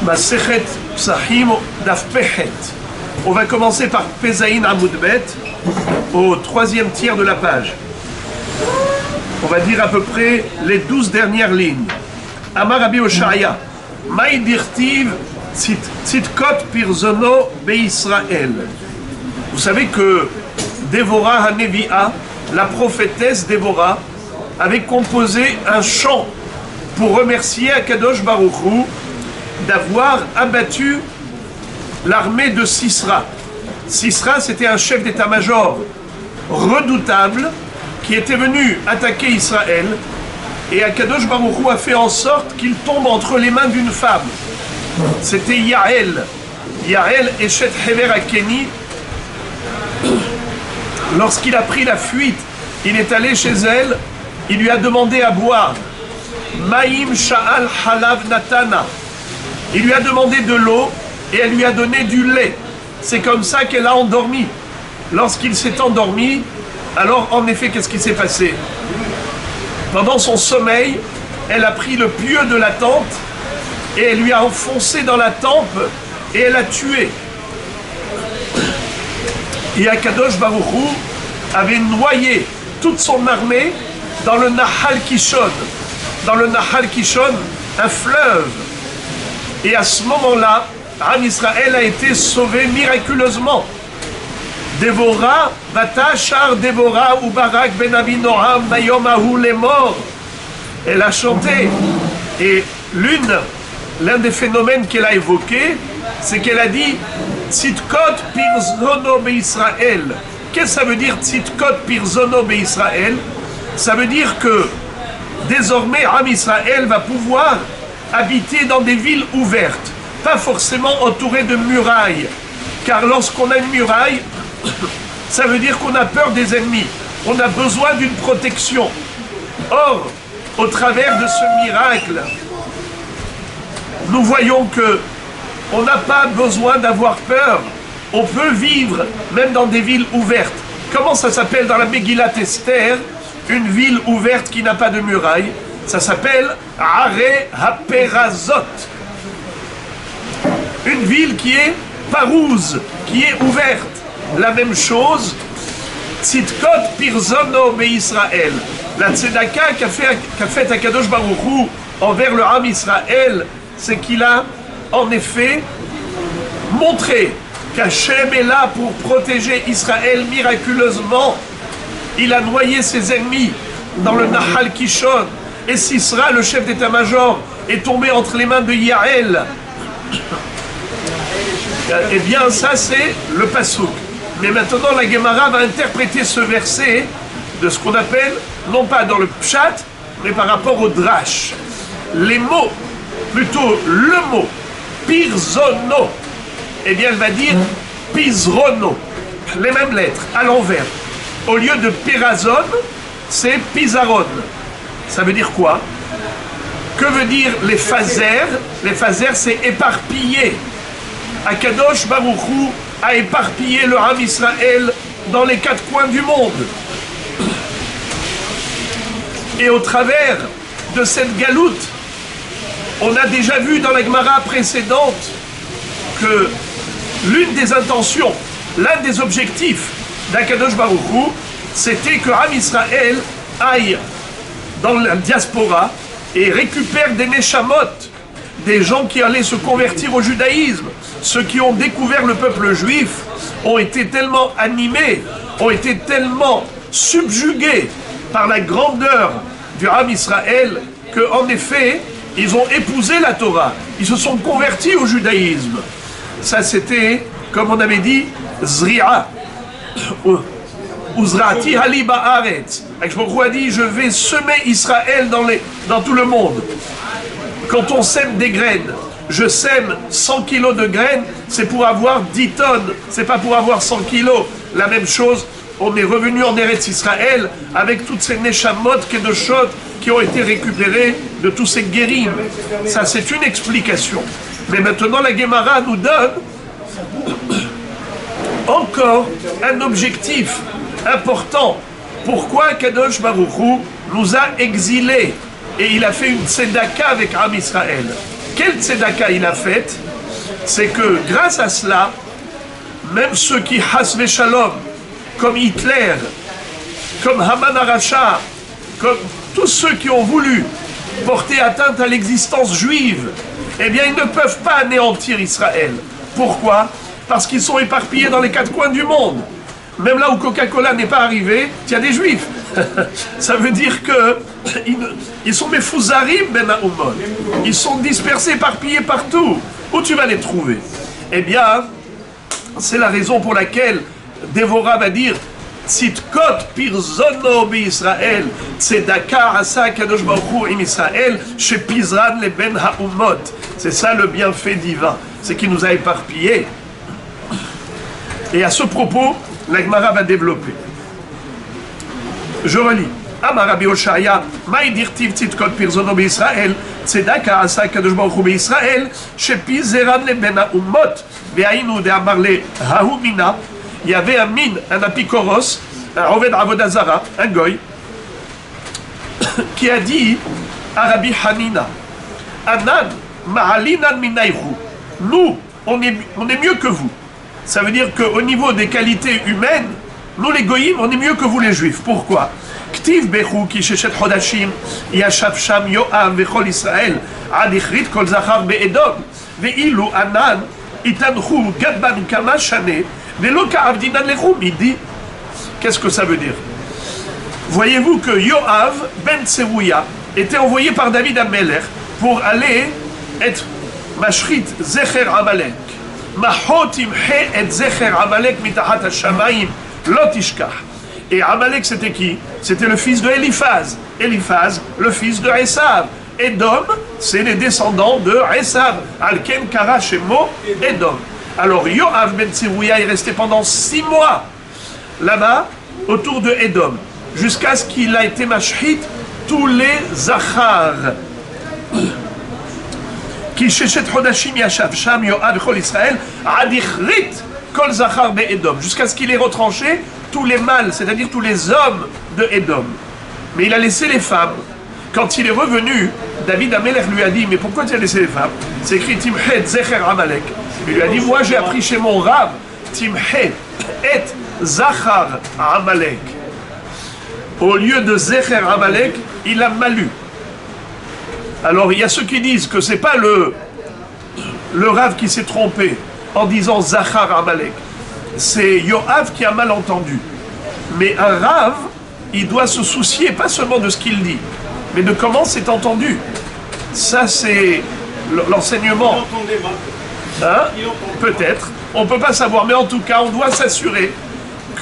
Masechet Psachim Daf Pechet. On va commencer par Pezaïn Amoud Bet, au troisième tiers de la page. On va dire à peu près les 12 dernières lignes. Amar Rabbi Oshaya, Maï dirtiv Tzitkot Pirzono Be'Israël. Vous savez que Dévorah Hanevi'a, la prophétesse Dévorah, avait composé un chant pour remercier Akadosh Baruch Hu d'avoir abattu l'armée de Sisra. Sisra, c'était un chef d'état-major redoutable qui était venu attaquer Israël, et Akadosh Baruch Hu a fait en sorte qu'il tombe entre les mains d'une femme. C'était Yael. Yael Eshet Hever Akeni. Lorsqu'il a pris la fuite, il est allé chez elle, il lui a demandé à boire. Maïm Sha'al Halav Natana. Il lui a demandé de l'eau et elle lui a donné du lait. C'est comme ça qu'elle a endormi. Lorsqu'il s'est endormi, alors en effet, qu'est-ce qui s'est passé? Pendant son sommeil, elle a pris le pieu de la tente et elle lui a enfoncé dans la tempe et elle a tué. Et Akadosh Baruch Hu avait noyé toute son armée dans le Nahal Kishon. Dans le Nahal Kishon, un fleuve. Et à ce moment-là, Am Israël a été sauvé miraculeusement. Dévorah, Batachar Dévorah ou Barak ben Abinoam, Nayomahu les morts. Elle a chanté. Et l'un des phénomènes qu'elle a évoqué, c'est qu'elle a dit Tzitkot Pirzono Be'Israël. Qu'est-ce que ça veut dire Tzitkot Pirzono Be'Israël? Ça veut dire que désormais Am Israël va pouvoir habiter dans des villes ouvertes, pas forcément entourées de murailles, car lorsqu'on a une muraille, ça veut dire qu'on a peur des ennemis, on a besoin d'une protection. Or, au travers de ce miracle, nous voyons que on n'a pas besoin d'avoir peur, on peut vivre même dans des villes ouvertes. Comment ça s'appelle dans la Megillat Esther, une ville ouverte qui n'a pas de muraille? Ça s'appelle Are HaPerazot. Une ville qui est parouze, qui est ouverte. La même chose, Tzitkot Pirzono Be'Israël. La tzedaka qu'a fait Akadosh Baruch Hu envers le Am Israël, c'est qu'il a en effet montré qu'Hachem est là pour protéger Israël miraculeusement. Il a noyé ses ennemis dans le Nahal Kishon. Et Sisra, le chef d'état-major, est tombé entre les mains de Yael. Eh bien, ça c'est le Passouk. Mais maintenant, la Gemara va interpréter ce verset de ce qu'on appelle, non pas dans le Pshat, mais par rapport au Drash. Les mots, plutôt le mot, Pirzono, eh bien, elle va dire Pizrono. Les mêmes lettres, à l'envers. Au lieu de Pirazon, c'est Pizaron. Ça veut dire quoi? Que veut dire les phasers? Les phasers, c'est éparpillé. Akadosh Baruch Hu a éparpillé le Am Israël dans les 4 coins du monde. Et au travers de cette galoute, on a déjà vu dans la Gemara précédente que l'une des intentions, l'un des objectifs d'Akadosh Baruch Hu, c'était que Am Israël aille dans la diaspora et récupère des neshamot, des gens qui allaient se convertir au judaïsme. Ceux qui ont découvert le peuple juif ont été tellement animés, ont été tellement subjugués par la grandeur du Am Israël qu'en effet, ils ont épousé la Torah, ils se sont convertis au judaïsme. Ça c'était, comme on avait dit, Zri'a. Uzrati hali ba'aretz. Akadosh a dit, je vais semer Israël dans tout le monde. Quand on sème des graines, je sème 100 kilos de graines, c'est pour avoir 10 tonnes, c'est pas pour avoir 100 kilos. La même chose, on est revenu en Eretz Israël avec toutes ces neshamot, kedoshot, qui ont été récupérées de tous ces guérim. Ça, c'est une explication. Mais maintenant, la Gemara nous donne encore un objectif important. Pourquoi Kadosh Baruch Hu nous a exilés et il a fait une tzedaka avec Am Israël? Quelle tzedaka il a faite? C'est que grâce à cela, même ceux qui hasve shalom, comme Hitler, comme Haman Aracha, comme tous ceux qui ont voulu porter atteinte à l'existence juive, eh bien ils ne peuvent pas anéantir Israël. Pourquoi? Parce qu'ils sont éparpillés dans les quatre coins du monde. Même là où Coca-Cola n'est pas arrivé, il y a des juifs. Ça veut dire que ils sont mefouzarim ben haumot. Ils sont dispersés, éparpillés partout. Où tu vas les trouver? Eh bien, c'est la raison pour laquelle Dévorah va dire Tzidkot pirzono bi-Israël, tzedaka asa kadosh baruch hu im Israël, shepizran le ben haumot. C'est ça le bienfait divin, c'est qu'il nous a éparpillés. Et à ce propos, la Gemara va développer. Je relis. Amar Rabbi Oshaya, Maï dirtiv tzidkot pirzono bi-Israël, tzedaka asa kadosh baruch hu bi-Israël, shepizran le ben haumot, ve'ainu de amarle hahumina. Il y avait un mine, un apikoros, un Oved Avodazara, un goy, qui a dit à Rabbi Hanina, Anan ma'alinan minayhu. Nous, on est mieux que vous. Ça veut dire qu'au niveau des qualités humaines, nous les goyim, on est mieux que vous les juifs. Pourquoi? Ktiv bechu ki sheshet chodashim yashav sham Yoav vechol Israël ad ichrit kol zachar be'edom ve'ilu anan itanchu gadban kama shane. Qu'est-ce que ça veut dire? Voyez-vous que Yoav ben Tserouya était envoyé par David Amelech pour aller être Mashrit Zecher Amalek. Mahotim he et Zecher Amalek mitahat hashamayim lotishkach. Et Amalek c'était qui? C'était le fils de Eliphaz. Eliphaz, le fils de Esav. Edom, c'est les descendants de Esav. Alken kara shemo Edom. Alors Yoav ben Tserouya est resté pendant 6 mois là-bas, autour de Edom, jusqu'à ce qu'il a été mashhit tous les zachar. Qui sheshet chodashim yashav sham Yoav chol Israël adichrit kol zachar be Edom, jusqu'à ce qu'il ait retranché tous les mâles, c'est-à-dire tous les hommes de Edom. Mais il a laissé les femmes. Quand il est revenu, David Amelech lui a dit, mais pourquoi tu as laissé les femmes? C'est écrit Timchet Zecher Amalek. Il lui a dit, moi j'ai appris chez mon rab, Timchet et Zachar Amalek. Au lieu de Zecher Amalek, il a Malu. Alors il y a ceux qui disent que c'est pas le rab qui s'est trompé en disant Zachar Amalek. C'est Yoav qui a mal entendu. Mais un rab, il doit se soucier pas seulement de ce qu'il dit, mais de comment c'est entendu. Ça, c'est l'enseignement. Hein? Peut-être. On ne peut pas savoir. Mais en tout cas, on doit s'assurer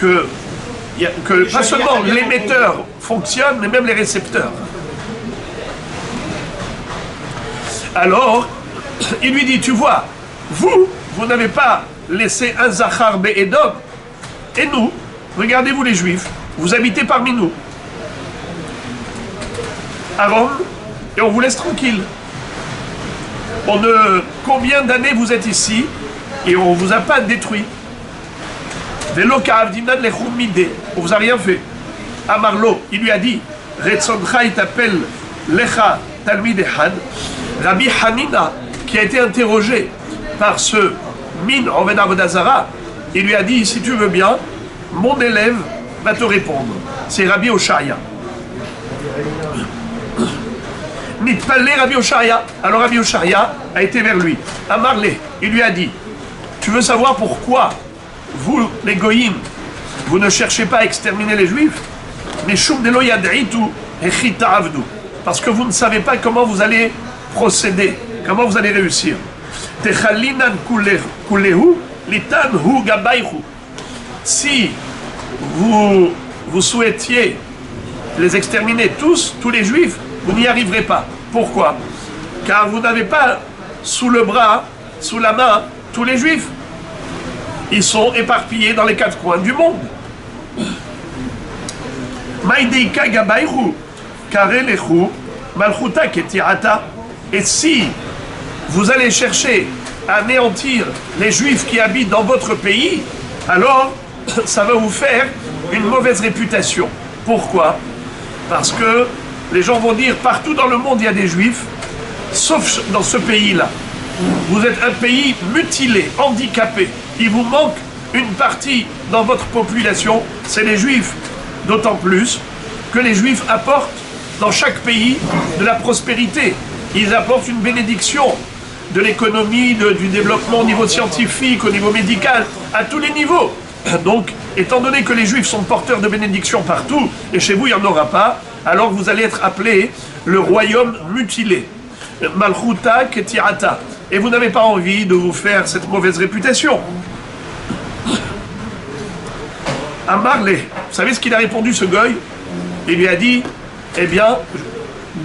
que pas seulement l'émetteur fonctionne, mais même les récepteurs. Alors, il lui dit, tu vois, vous n'avez pas laissé un Zachar Be'edom. Et nous, regardez-vous les Juifs, vous habitez parmi nous. À Rome, et on vous laisse tranquille. Combien d'années vous êtes ici et on ne vous a pas détruit? On vous a rien fait. Amarlo, il lui a dit, Retzoncha, il t'appelle Lecha Talmid Ehad. Rabbi Hanina, qui a été interrogé par ce Min Oved Avodazara, il lui a dit, si tu veux bien, mon élève va te répondre. C'est Rabbi Oshaya. Nitpalé Rabbi Oshaya. Alors Rabbi Oshaya a été vers lui. Amarle, il lui a dit, tu veux savoir pourquoi vous, les goyim, vous ne cherchez pas à exterminer les juifs? Mais shum delo yad'itu echita avdu. Parce que vous ne savez pas comment vous allez procéder, comment vous allez réussir. Techalinan kulehu litanhu gabayhu. Si vous souhaitiez les exterminer tous les juifs, vous n'y arriverez pas. Pourquoi? Car vous n'avez pas sous le bras, sous la main, tous les juifs. Ils sont éparpillés dans les quatre coins du monde. Maïdeika gabayhu karelechu malchuta ketiata. Et si vous allez chercher à anéantir les juifs qui habitent dans votre pays, alors ça va vous faire une mauvaise réputation. Pourquoi? Parce que les gens vont dire, partout dans le monde il y a des juifs, Sauf dans ce pays-là. Vous êtes un pays mutilé, handicapé. Il vous manque une partie dans votre population, c'est les Juifs. D'autant plus que les Juifs apportent dans chaque pays de la prospérité. Ils apportent une bénédiction de l'économie, du développement au niveau scientifique, au niveau médical, à tous les niveaux. Donc, étant donné que les Juifs sont porteurs de bénédictions partout, et chez vous il n'y en aura pas, alors vous allez être appelé le royaume mutilé. Malchuta Ketirata. Et vous n'avez pas envie de vous faire cette mauvaise réputation. Amarle, vous savez ce qu'il a répondu ce goy? Il lui a dit, eh bien,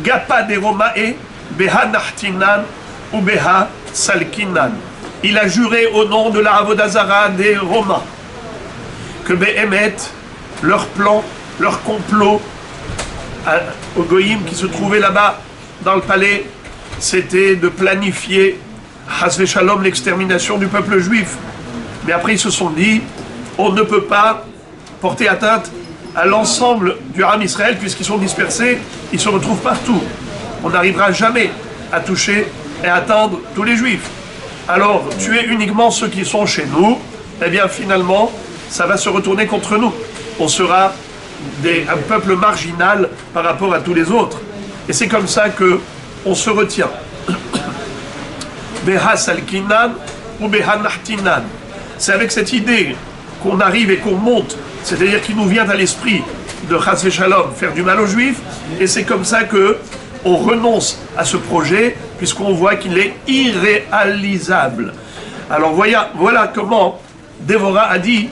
Gapa de Romae, Beha Nachtinan ou Beha Salkinan. Il a juré au nom de la Avodazara des Romains que Behemet, leur plan, leur complot aux Goïm qui se trouvaient là-bas dans le palais, c'était de planifier Hasve Shalom, l'extermination du peuple juif. Mais après ils se sont dit, on ne peut pas porter atteinte à l'ensemble du Ham Israël puisqu'ils sont dispersés, ils se retrouvent partout. On n'arrivera jamais à toucher et à atteindre tous les juifs. Alors, tuer uniquement ceux qui sont chez nous, eh bien finalement, ça va se retourner contre nous. On sera un peuple marginal par rapport à tous les autres. Et c'est comme ça qu'on se retient. Beha Salkinan ou Beha Nachtinan. C'est avec cette idée qu'on arrive et qu'on monte, c'est-à-dire qu'il nous vient à l'esprit de Chas Shalom, faire du mal aux Juifs, et c'est comme ça qu'on renonce à ce projet, puisqu'on voit qu'il est irréalisable. Alors voilà comment Dévorah a dit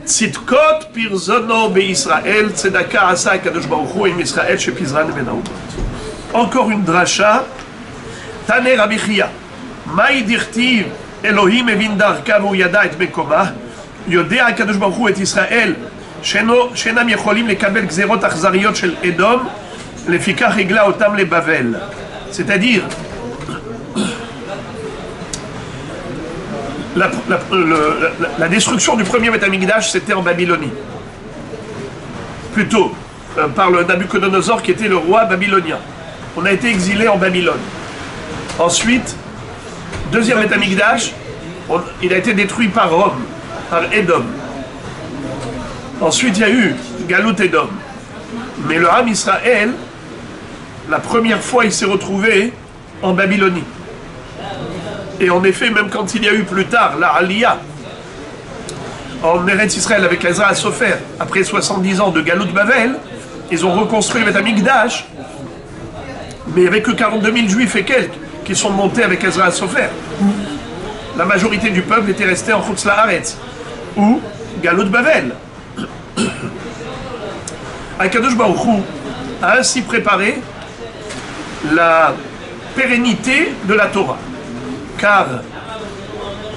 Tzidkot pirzono be'Israël, tzedaka asa akadosh baruch hu im Israël shepizran benaumot. Encore une dracha. Tane Rabbi Chia, Maï dirtiv Elohim evin darka v'hu yada et mekoma, יודע הקדוש ברוך הוא את ישראל שאינם יכולים לקבל גזירות אכזריות של אדום, לפיכך הגלה אותם לבבל. C'est-à-dire, la destruction du premier Beth Amikdash, c'était en Babylonie. Plutôt, par le Nabuchodonosor qui était le roi babylonien. On a été exilé en Babylone. Ensuite, deuxième Beth Amikdash, il a été détruit par Rome, par Édom. Ensuite, il y a eu Galout Édom. Mais le Ham Israël, la première fois, il s'est retrouvé en Babylonie. Et en effet, même quand il y a eu plus tard la Aliyah, en Eretz Israël avec Ezra Sofer, après 70 ans de Galout Bavel, ils ont reconstruit le Beth Amikdash, mais il n'y avait que 42 000 juifs et quelques qui sont montés avec Ezra Sofer. La majorité du peuple était resté en Chutz La'aretz, ou Galout Bavel. Akadosh Baruch Hu a ainsi préparé la pérennité de la Torah, car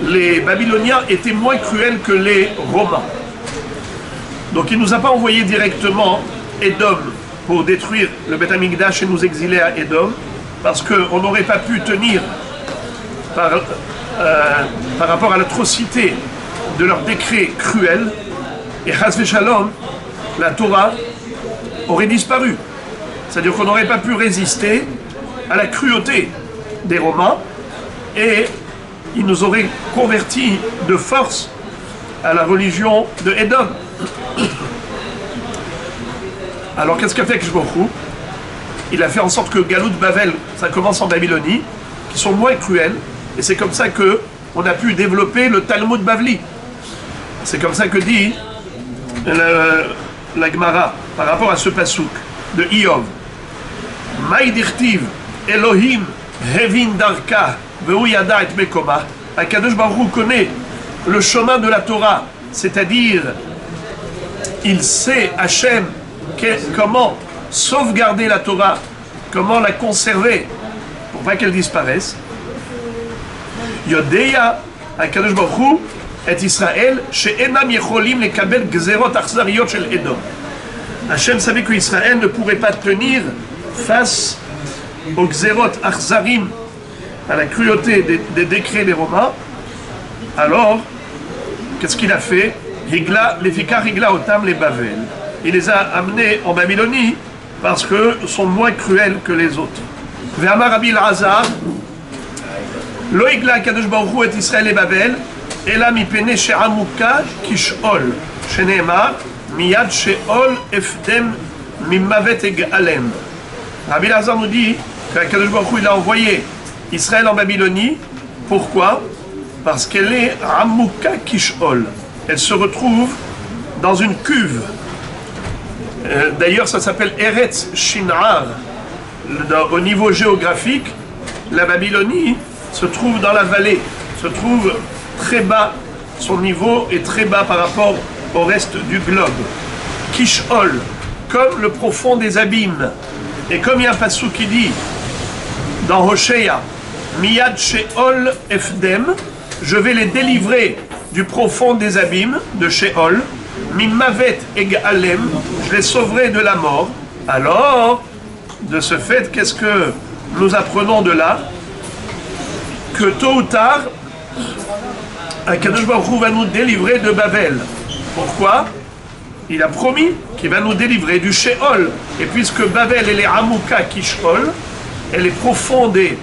les Babyloniens étaient moins cruels que les Romains. Donc il ne nous a pas envoyé directement Édom pour détruire le Beth Amikdash et nous exiler à Édom, parce qu'on n'aurait pas pu tenir par rapport à l'atrocité de leurs décrets cruels, et Chas v'Shalom, la Torah aurait disparu. C'est-à-dire qu'on n'aurait pas pu résister à la cruauté des Romains, et ils nous auraient convertis de force à la religion de Édom. Alors qu'est-ce qu'a fait Kishbochou? Il a fait en sorte que Galout Bavel, ça commence en Babylonie, qui sont moins cruels, et c'est comme ça qu'on a pu développer le Talmud Bavli. C'est comme ça que dit la Gemara par rapport à ce pasouk de Iyov. Maï dirtiv Elohim hevin darka v'hu yada et mekoma. Akadosh Baruch Hu connaît le chemin de la Torah, c'est-à-dire il sait Hachem comment sauvegarder la Torah, comment la conserver pour pas qu'elle disparaisse. Yodeya Akadosh Baruch Hu et Israël she'enam yecholim lekabel gzerot achzariyot shel Edom. Hachem savait qu'Israël ne pourrait pas tenir face aux gzerot achzarim, à la cruauté des décrets des Romains. Alors, qu'est-ce qu'il a fait? Higla, lefika higla otam les Bavel. Il les a amenés en Babylonie parce qu'ils sont moins cruels que les autres. Ve'amar Rabbi Elazar, Lo igla Kadosh Baruch Hu et Israël et Babel, ela mipene she'amuka kish'ol, shene'emar, miyad she'ol efdem mimavet egalem. Rabbi Elazar nous dit que Kadosh Baruch Hu il a envoyé Israël en Babylonie. Pourquoi? Parce qu'elle est amuka kish'ol. Elle se retrouve dans une cuve. D'ailleurs, ça s'appelle Eretz Shinar. Au niveau géographique, la Babylonie se trouve dans la vallée, se trouve très bas, son niveau est très bas par rapport au reste du globe. Kishol, comme le profond des abîmes. Et comme il y a un passou qui dit dans Hoshéa, Miyad Sheol Efdem, je vais les délivrer du profond des abîmes, de Sheol, Mimavet Egalem, je les sauverai de la mort. Alors, de ce fait, qu'est-ce que nous apprenons de là? Que tôt ou tard, Kadosh Baruch Hu va nous délivrer de Babel. Pourquoi? Il a promis qu'il va nous délivrer du Sheol. Et puisque Babel, elle est Amuka Kishol, elle est profondée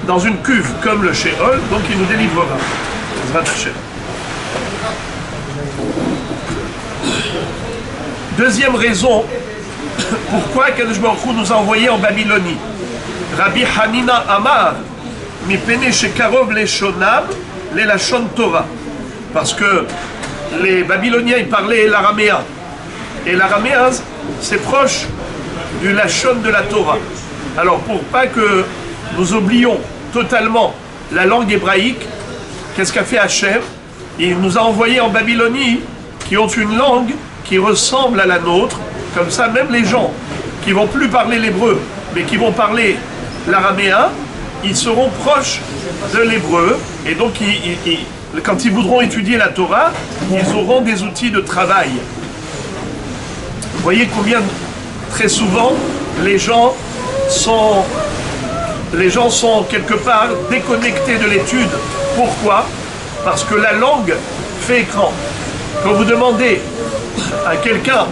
dans une cuve comme le Sheol, donc il nous délivrera. Deuxième raison, pourquoi Kadosh Baruch Hu nous a envoyés en Babylonie. Rabbi Hanina Amar, Mipene Shekarov Leshonam, Lelashon Torah. Parce que les Babyloniens, ils parlaient l'araméen. Et l'araméen, c'est proche du Lashon de la Torah. Alors, pour pas que nous oublions totalement la langue hébraïque, qu'est-ce qu'a fait Hachem? Il nous a envoyés en Babylonie qui ont une langue qui ressemble à la nôtre. Comme ça, même les gens qui vont plus parler l'hébreu, mais qui vont parler l'araméen, ils seront proches de l'hébreu. Et donc, quand ils voudront étudier la Torah, ils auront des outils de travail. Vous voyez combien, très souvent, les gens sont quelque part déconnectés de l'étude. Pourquoi? Parce que la langue fait écran. Quand vous demandez à quelqu'un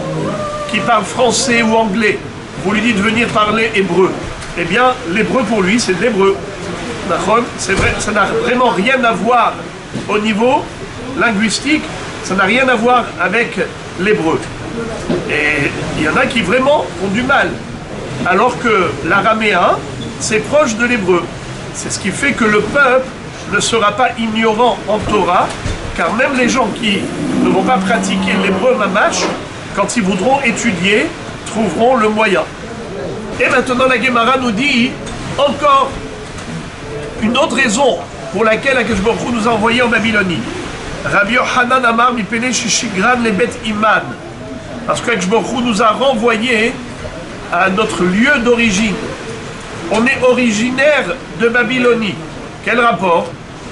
qui parle français ou anglais, vous lui dites de venir parler hébreu, eh bien, l'hébreu pour lui, c'est de l'hébreu. C'est vrai, ça n'a vraiment rien à voir au niveau linguistique, ça n'a rien à voir avec l'hébreu. Et il y en a qui vraiment ont du mal. Alors que l'araméen, c'est proche de l'hébreu. C'est ce qui fait que le peuple ne sera pas ignorant en Torah, car même les gens qui ne vont pas pratiquer l'hébreu mamash, quand ils voudront étudier, trouveront le moyen. Et maintenant la Gemara nous dit encore une autre raison pour laquelle Akadosh Baruch Hu nous a envoyés en Babylonie. Rabbi Yochanan Amar Mipene Shishigran Lebet Iman. Parce que Akadosh Baruch Hu nous a renvoyés à notre lieu d'origine. On est originaire de Babylonie. Quel rapport?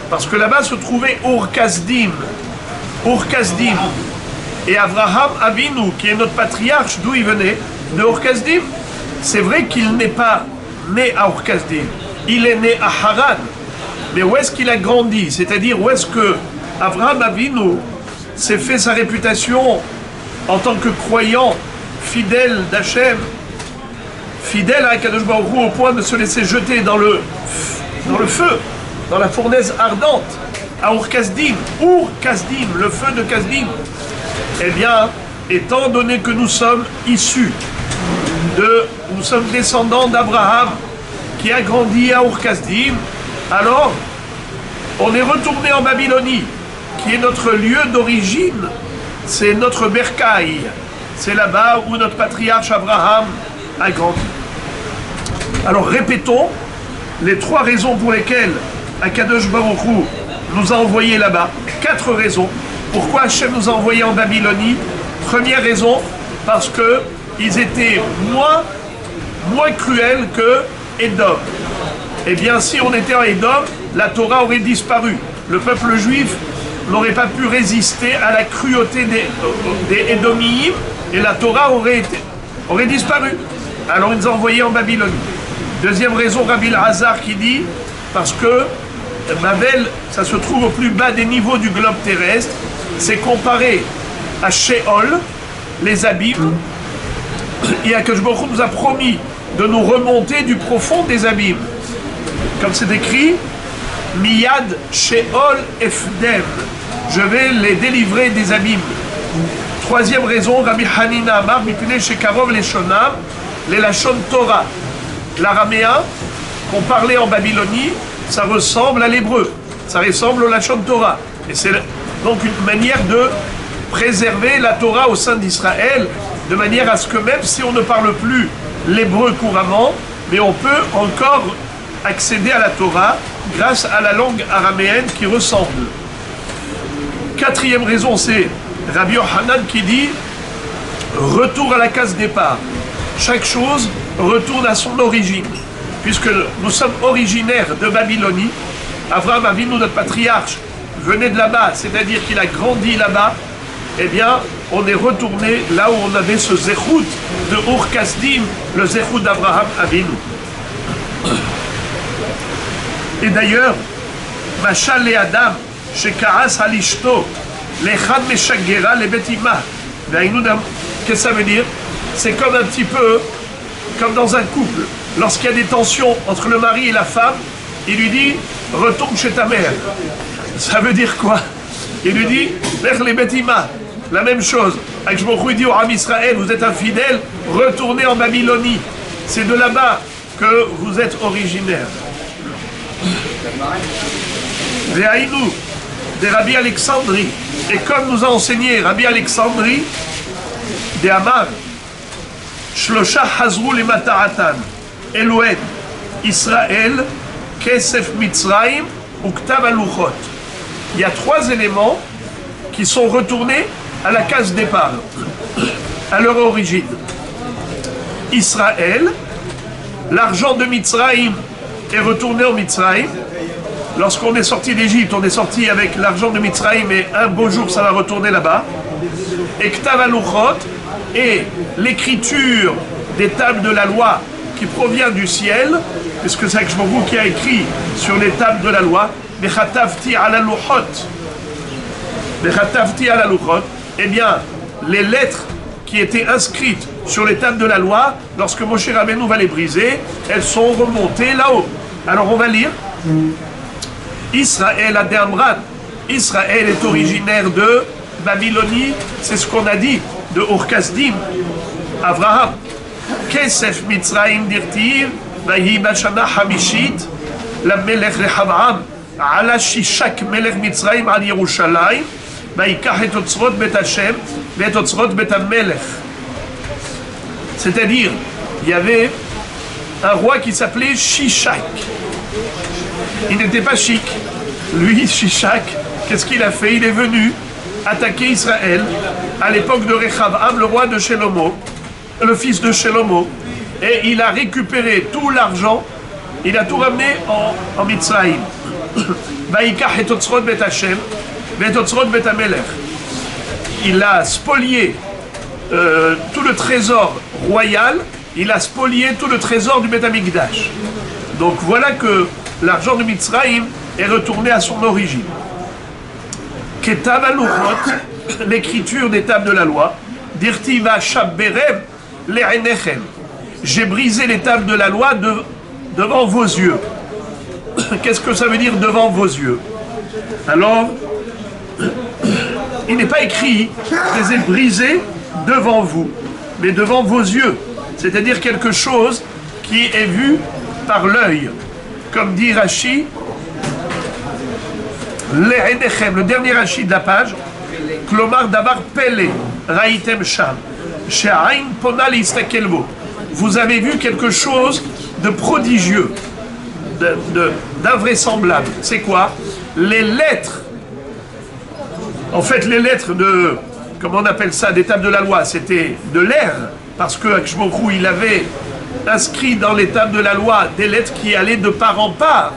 Parce que là-bas se trouvait Ur-Kasdim. Ur-Kasdim. Et Abraham Avinu, qui est notre patriarche, d'où il venait? De Ur-Kasdim. C'est vrai qu'il n'est pas né à Ur-Kasdim. Il est né à Haran. Mais où est-ce qu'il a grandi? C'est-à-dire où est-ce que Abraham Avinu s'est fait sa réputation en tant que croyant fidèle d'Hachem, fidèle à Akadosh Baruch Hu au point de se laisser jeter dans le feu, dans la fournaise ardente, à Ur-Kasdim, le feu de Kasdim. Eh bien, étant donné que nous sommes issus nous sommes descendants d'Abraham, qui a grandi à Ur-Kasdim, alors on est retourné en Babylonie, qui est notre lieu d'origine, c'est notre bercail, c'est là-bas où notre patriarche Abraham a grandi. Alors répétons les 3 raisons pour lesquelles Akadosh Baruch Hu nous a envoyés là-bas. 4 raisons. Pourquoi Hachem nous a envoyés en Babylonie? Première raison, parce qu'ils étaient moins cruels que Édom. Eh bien, si on était en Édom, la Torah aurait disparu. Le peuple juif n'aurait pas pu résister à la cruauté des Édomim et la Torah aurait disparu. Alors, il nous a envoyés en Babylonie. Deuxième raison, Rabbi Elazar qui dit, parce que Babel, ça se trouve au plus bas des niveaux du globe terrestre, c'est comparé à Sheol, les abîmes, et Akadosh Baruch Hu nous a promis de nous remonter du profond des abîmes. Comme c'est écrit, Miyad Sheol Efdem, je vais les délivrer des abîmes. Troisième raison, Rabbi Hanina Amar, Mipnei Shekarov Leshonam, les Lachon Torah. L'araméen qu'on parlait en Babylonie, ça ressemble à l'hébreu, ça ressemble au Lachon Torah. Et c'est donc une manière de préserver la Torah au sein d'Israël, de manière à ce que même si on ne parle plus l'hébreu couramment, mais on peut encore accéder à la Torah grâce à la langue araméenne qui ressemble. Quatrième raison, c'est Rabbi Yochanan qui dit retour à la case départ. Chaque chose retourne à son origine. Puisque nous sommes originaires de Babylonie, Avraham Avinu, notre patriarche, venait de là-bas, c'est-à-dire qu'il a grandi là-bas, eh bien, on est retourné là où on avait ce zéchout de Ur Kasdim, le zéchout d'Avraham Avinu. Et d'ailleurs, Machal le Adam, Shekaras Halishto, Lechad Meshagera, le Betima. Qu'est-ce que ça veut dire? C'est comme un petit peu, comme dans un couple. Lorsqu'il y a des tensions entre le mari et la femme, il lui dit « Retourne chez ta mère ». Ça veut dire quoi? Il lui dit « Lech le Betima ». La même chose. Akshmochou dit au Ram Israël, vous êtes infidèle, retournez en Babylonie. C'est de là-bas que vous êtes originaire. Ve'aïnou, de Rabbi Alexandrie. Et comme nous a enseigné Rabbi Alexandrie, de Amar, Shlosha Hazrou le Mataratan, Eloed, Israël, Kesef Mitzrayim, ou Ktav Aluchot. Il y a trois éléments qui sont retournés à la case départ, à leur origine. Israël, l'argent de Mitzrayim est retourné en Mitzrayim. Lorsqu'on est sorti d'Égypte, on est sorti avec l'argent de Mitzrayim et un beau jour ça va retourner là-bas. Et Ktav Aluchot, et l'écriture des tables de la loi qui provient du ciel, puisque c'est Akshmochou qui a écrit sur les tables de la loi, Bechatavti ala luchot. Bechatavti ala luchot. Eh bien, les lettres qui étaient inscrites sur les tables de la loi, lorsque Moshe Rabbeinu va les briser, elles sont remontées là-haut. Alors on va lire. Israël a Amran. Israël est originaire de Babylonie, c'est ce qu'on a dit, de Ur Kasdim. Avraham. Kesef Mitzrayim dirtir, Vayi Bashana Hamishit, la Melech Rehavam, Ala Shishak Melech Mitzrayim al Yerushalayim, Vaikach et Otzrot Bet Hashem, et Otzrot Bet Hamelech. C'est-à-dire, il y avait un roi qui s'appelait Shishak. Il n'était pas chic. Lui, Shishak, qu'est-ce qu'il a fait? Il est venu attaquer Israël à l'époque de Rechavam, le roi de Shelomo, le fils de Shelomo, et il a récupéré tout l'argent, il a tout ramené en Mitzrayim. Vaikach et Otzrot Bet Hashem, et Otzrot Bet Hamelech. Il a spolié tout le trésor royal, il a spolié tout le trésor du Bet Hamikdash. Donc voilà que l'argent de Mitzrayim est retourné à son origine. Ketav Aluchot, l'écriture des tables de la loi, Dirtiva Shabberem Le'enechem. J'ai brisé les tables de la loi devant vos yeux. Qu'est-ce que ça veut dire devant vos yeux? Alors, il n'est pas écrit je les ai brisés devant vous, mais devant vos yeux. C'est-à-dire quelque chose qui est vu par l'œil. Comme dit Rashi, le dernier Rashi de la page, Klomar Davar Pele, Raïtem Sham, She'ain Pona Listakelbo. Vous avez vu quelque chose de prodigieux, d'invraisemblable. C'est quoi? Les lettres. En fait, les lettres de, comment on appelle ça, des tables de la loi, c'était de l'air, parce que Akshmochou, il avait inscrit dans les tables de la loi des lettres qui allaient de part en part.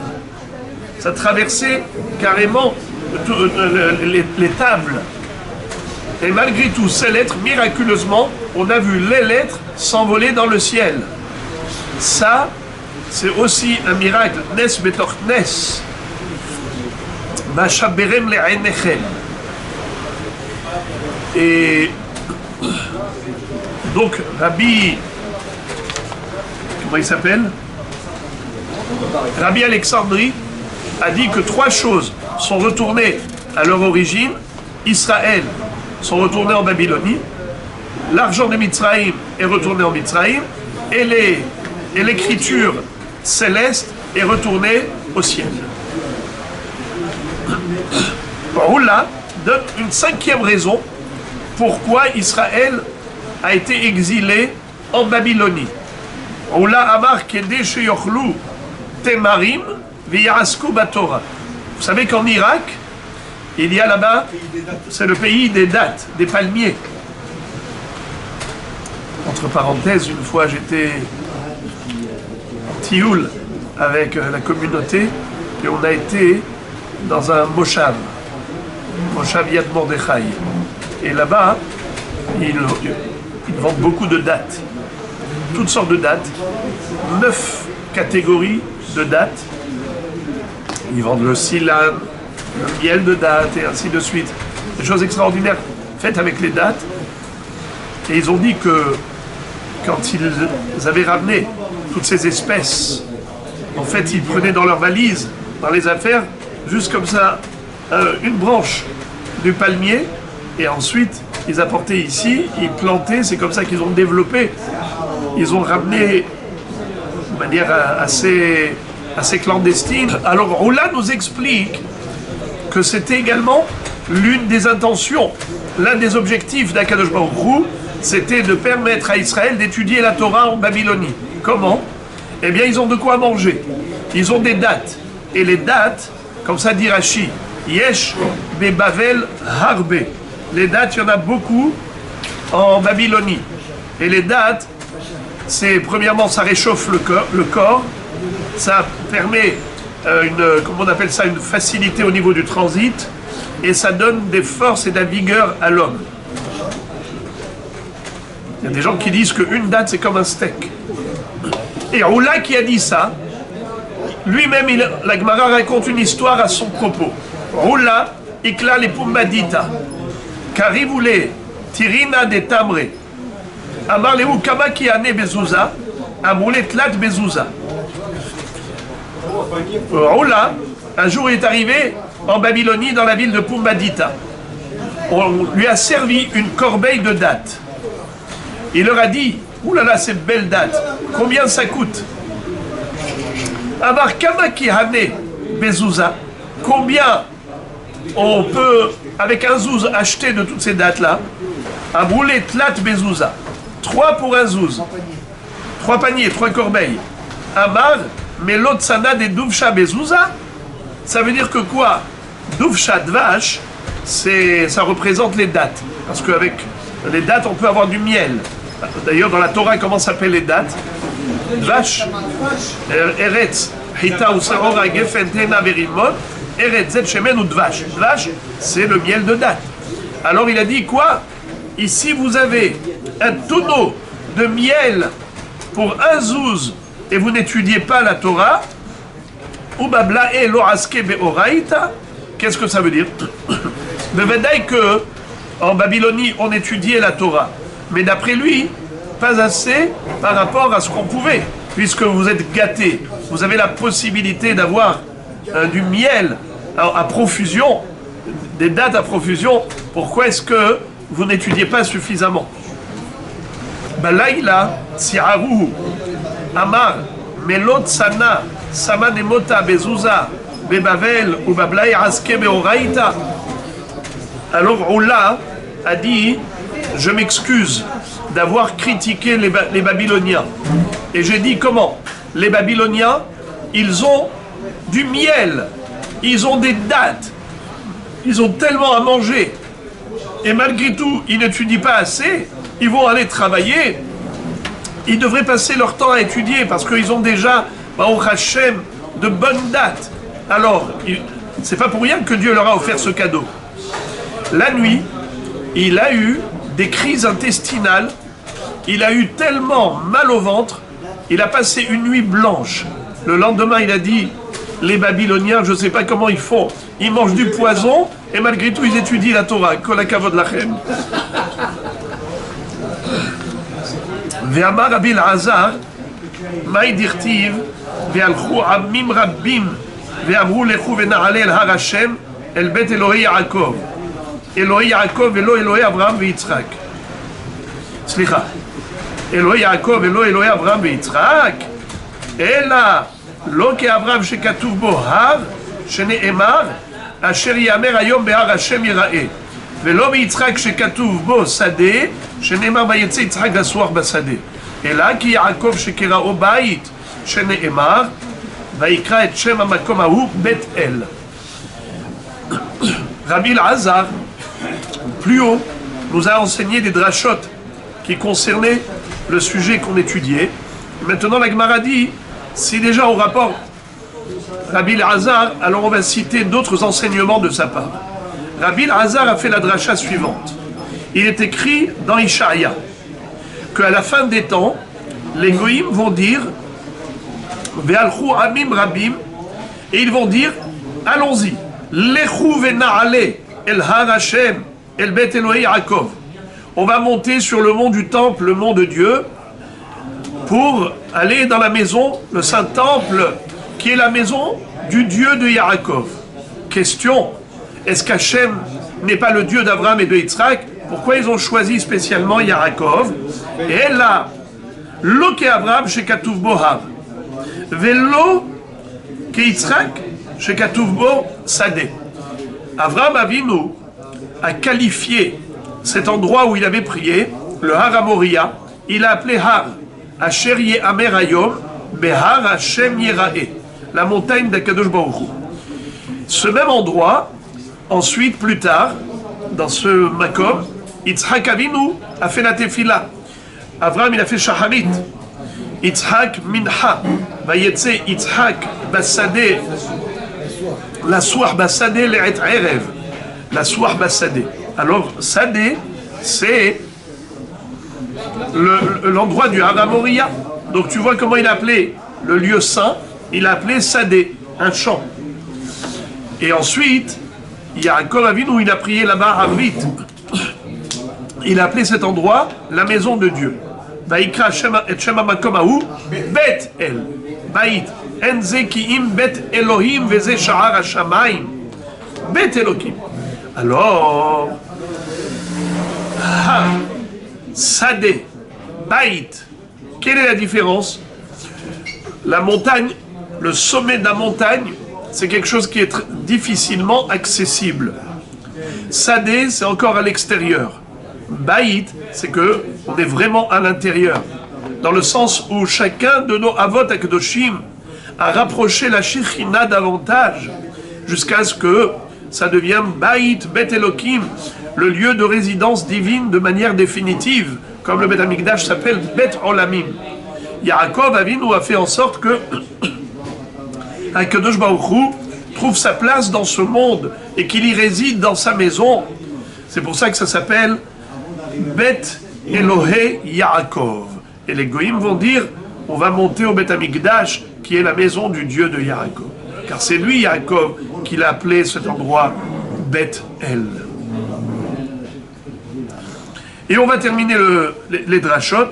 Ça traversait carrément les tables. Et malgré tout, ces lettres, miraculeusement, on a vu les lettres s'envoler dans le ciel. Ça, c'est aussi un miracle. Nes betoch nes. Mashaberem le'enechem. Et donc, Rabbi comment il s'appelle? Rabbi Alexandrie a dit que 3 choses sont retournées à leur origine. Israël sont retournés en Babylonie, l'argent de Mitzraïm est retourné en Mitzraïm, et l'écriture céleste est retournée au ciel. Roula donne une 5e raison pourquoi Israël a été exilé en Babylonie. Roula Amar Kede Sheyochlu Temarim V'Yarasku Batora. Vous savez qu'en Irak, il y a là-bas, c'est le pays des dattes, des palmiers. Entre parenthèses, une fois j'étais en Tioul avec la communauté et on a été dans un Moshav Yad Mordechai. Et là-bas, ils vendent beaucoup de dattes, toutes sortes de dattes, 9 catégories de dattes. Ils vendent le silan, le miel de dattes et ainsi de suite. Des choses extraordinaires faites avec les dattes. Et ils ont dit que quand ils avaient ramené toutes ces espèces, en fait, ils prenaient dans leurs valises, dans les affaires, juste comme ça, une branche du palmier, et ensuite, ils apportaient ici, ils plantaient, c'est comme ça qu'ils ont développé. Ils ont ramené de manière assez clandestine. Alors, Roula nous explique que c'était également l'une des intentions, l'un des objectifs d'Akadosh Baruch Hu, c'était de permettre à Israël d'étudier la Torah en Babylonie. Comment? Eh bien, ils ont de quoi manger. Ils ont des dattes. Et les dattes, comme ça dit Rashi, Yesh bebavel harbe. Les dattes, il y en a beaucoup en Babylonie. Et les dattes, c'est premièrement, ça réchauffe le corps, ça permet comment on appelle ça, une facilité au niveau du transit, et ça donne des forces et de la vigueur à l'homme. Il y a des gens qui disent qu'une date c'est comme un steak. Et Roula qui a dit ça, lui-même, la Gemara raconte une histoire à son propos. Roula, ikla les pumbadita, karivoule, tirina de tamre, amar lehu kama ki ane bezouza, amoule tlat bezouza. Roula, un jour, il est arrivé en Babylonie, dans la ville de Pumbadita. On lui a servi une corbeille de dattes. Il leur a dit, oulala, cette belle date, combien ça coûte? Amar Kamaki Hane Bezouza, combien on peut, avec un zouz, acheter de toutes ces dates-là? Aboulé Tlat Bezouza, 3 pour un zouz, 3 paniers, 3 corbeilles. Amar Melot Sana de Douvcha Bezouza, ça veut dire que quoi? Douvcha Dvash, ça représente les dates, parce qu'avec les dates, on peut avoir du miel. D'ailleurs, dans la Torah, comment s'appellent les dates? Dvash, Eretz, Hita ou Sarora, Gefen, Tena, Verimon, Eretz, Zet, Shemen ou Dvash. Dvash, c'est le miel de date. Alors il a dit quoi? Ici, vous avez un tonneau de miel pour un zouz et vous n'étudiez pas la Torah. Ubabla e loaske beoraita. Qu'est-ce que ça veut dire? Le Vedaï que en Babylonie, on étudiait la Torah. Mais d'après lui, pas assez par rapport à ce qu'on pouvait, puisque vous êtes gâtés. Vous avez la possibilité d'avoir du miel à profusion, des dates à profusion. Pourquoi est-ce que vous n'étudiez pas suffisamment? Balaïla, Si'aru, Amar, Melot Sana, Sama de Mota, Bezouza, Bebavel, ou Bablaï, Aske, Beoraïta. Alors Roula a dit, je m'excuse d'avoir critiqué les Babyloniens. Et j'ai dit comment? Les Babyloniens, ils ont du miel, ils ont des dattes, ils ont tellement à manger. Et malgré tout, ils n'étudient pas assez, ils vont aller travailler. Ils devraient passer leur temps à étudier parce qu'ils ont déjà, Baruch Hashem, de bonnes dates. Alors, c'est pas pour rien que Dieu leur a offert ce cadeau. La nuit, il a eu des crises intestinales, il a eu tellement mal au ventre, il a passé une nuit blanche. Le lendemain, il a dit, les Babyloniens, je ne sais pas comment ils font, ils mangent du poison et malgré tout, ils étudient la Torah. Kol hakavod lachem. Ve'amar Rabbi Elazar, Maï dirtiv, ve'alchou amim rabbim, ve'amrou lechou ve'na'ale el har Hashem, el bet Elohei Yaakov. Elohei Yaakov, Elo Elohei Abraham ve'Yitzchak. Slicha. Elohei Yaakov, Elo Elohei Abraham ve'Yitzchak. Ela, lo ke'Abraham shekatuv bo har, shene'emar, asher yamer hayom behar Hashem yira'eh. ולא ביצחק שכתוב בו שדה, שנאמר ויצא יצחק לסוח בשדה. אלא כי יעקב שקראו בית, שנאמר, ויקרא את שם המקום ההוא בית אל. Rabbi Elazar, plus haut, nous a enseigné des drachot qui concernaient le sujet qu'on étudiait. Maintenant, la Gemara dit, si déjà on rapporte Rabbi Elazar, alors on va citer d'autres enseignements de sa part. Rabbi Elazar a fait la dracha suivante. Il est écrit dans Ishaïa qu'à la fin des temps, les goïms vont dire Ve'alchou amim rabim, et ils vont dire allons-y, Lechou ve'na'ale el har Hashem el bet Elohei Yaakov. On va monter sur le mont du temple, le mont de Dieu, pour aller dans la maison, le saint temple, qui est la maison du Dieu de Yaakov. Question. Est-ce qu'Hachem n'est pas le Dieu d'Abraham et de Yitzhak? Pourquoi ils ont choisi spécialement Yaakov? Et là, lo ke Abraham shekatuv bo har, velo ke Yitzhak shekatuv bo sadeh. Abraham Avinu a qualifié cet endroit où il avait prié, le Har Amoria, il a appelé Har, Asher ye'amer hayom, behar Hashem yira'eh, la montagne d'Akadosh Baruch Hu. Ce même endroit, ensuite, plus tard, dans ce makom, Yitzhak Avinu a fait la tefila. Avraham, il a fait shaharit. Yitzhak mincha. Vayetse Yitzhak bassadeh. La soir bassadeh le'et erev. La soir bassadeh. Alors, sadeh, c'est l'endroit du Har Amoria. Donc, tu vois comment il a appelé le lieu saint. Il a appelé sadeh, un champ. Et ensuite, Yaakov Avinu, il a prié là-bas à Vit. Il a appelé cet endroit la maison de Dieu. Vaikra et Shema Makom Ahu, Bet El. Bait. Enze ki'im Bet Elohim veze sha'ar hashamayim. Bet Elohim. Alors, Sadeh, Bait. Quelle est la différence? La montagne, le sommet de la montagne, c'est quelque chose qui est difficilement accessible. Sadeh, c'est encore à l'extérieur. Baït, c'est que on est vraiment à l'intérieur. Dans le sens où chacun de nos avot akadoshim a rapproché la Shekhinah davantage, jusqu'à ce que ça devienne Baït, Bet Elokim, le lieu de résidence divine de manière définitive, comme le Bet Amikdash s'appelle Bet Olamim. Yaakov Avinu a fait en sorte que Akadosh Baruch Hu trouve sa place dans ce monde et qu'il y réside dans sa maison. C'est pour ça que ça s'appelle Bet Elohei Yaakov. Et les goïms vont dire, on va monter au Bet Amikdash, qui est la maison du Dieu de Yaakov. Car c'est lui, Yaakov, qui l'a appelé cet endroit Bet El. Et on va terminer les drachot.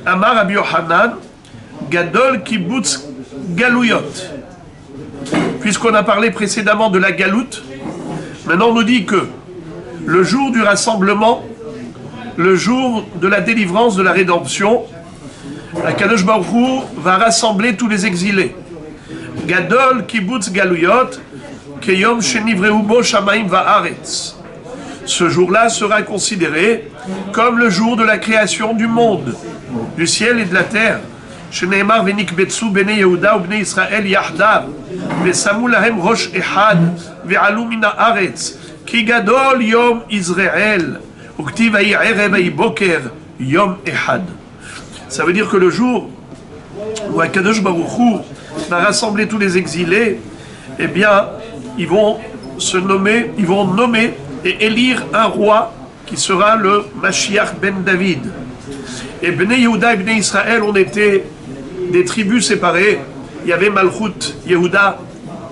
Amar Rabbi Yochanan, Gadol Kibbutz Galouyot. Puisqu'on a parlé précédemment de la galoute, maintenant on nous dit que le jour du rassemblement, le jour de la délivrance, de la rédemption, Akadosh Baruch Hu va rassembler tous les exilés. Gadol Kibbutz Galouyot, Keyom Shenivreu bo Shamayim va'aretz. Ce jour-là sera considéré comme le jour de la création du monde, du ciel et de la terre. Sheneemar venikbetsu bnei Yehuda u bnei Israël yahdav, vesamu lahem rosh ehad, ve'alu min haaretz, ki gadol yom Israël, uktiv hayi erev hayi boker yom ehad. Ça veut dire que le jour où Akadosh Baruch Hu va rassembler tous les exilés, eh bien, ils vont nommer et élire un roi qui sera le Mashiach ben David. Et Bnei Yehuda et Bnei Israël ont été des tribus séparées. Il y avait Malchut Yehuda,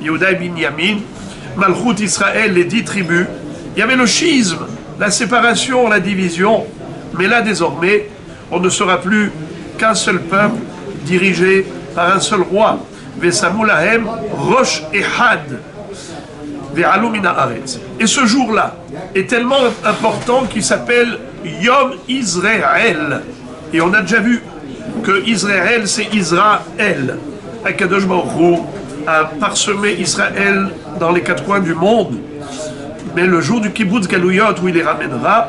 Yehuda et Binyamin, Malchut Israël, les 10 tribus. Il y avait le schisme, la séparation, la division. Mais là, désormais, on ne sera plus qu'un seul peuple, dirigé par un seul roi. Vesamu lahem rosh ehad ve'alu min haaretz. Et ce jour-là est tellement important qu'il s'appelle Yom Israël. Et on a déjà vu que Israël, c'est Israël. Akadosh Baruch Hu a parsemé Israël dans les quatre coins du monde. Mais le jour du Kibbutz Galouyot, où il les ramènera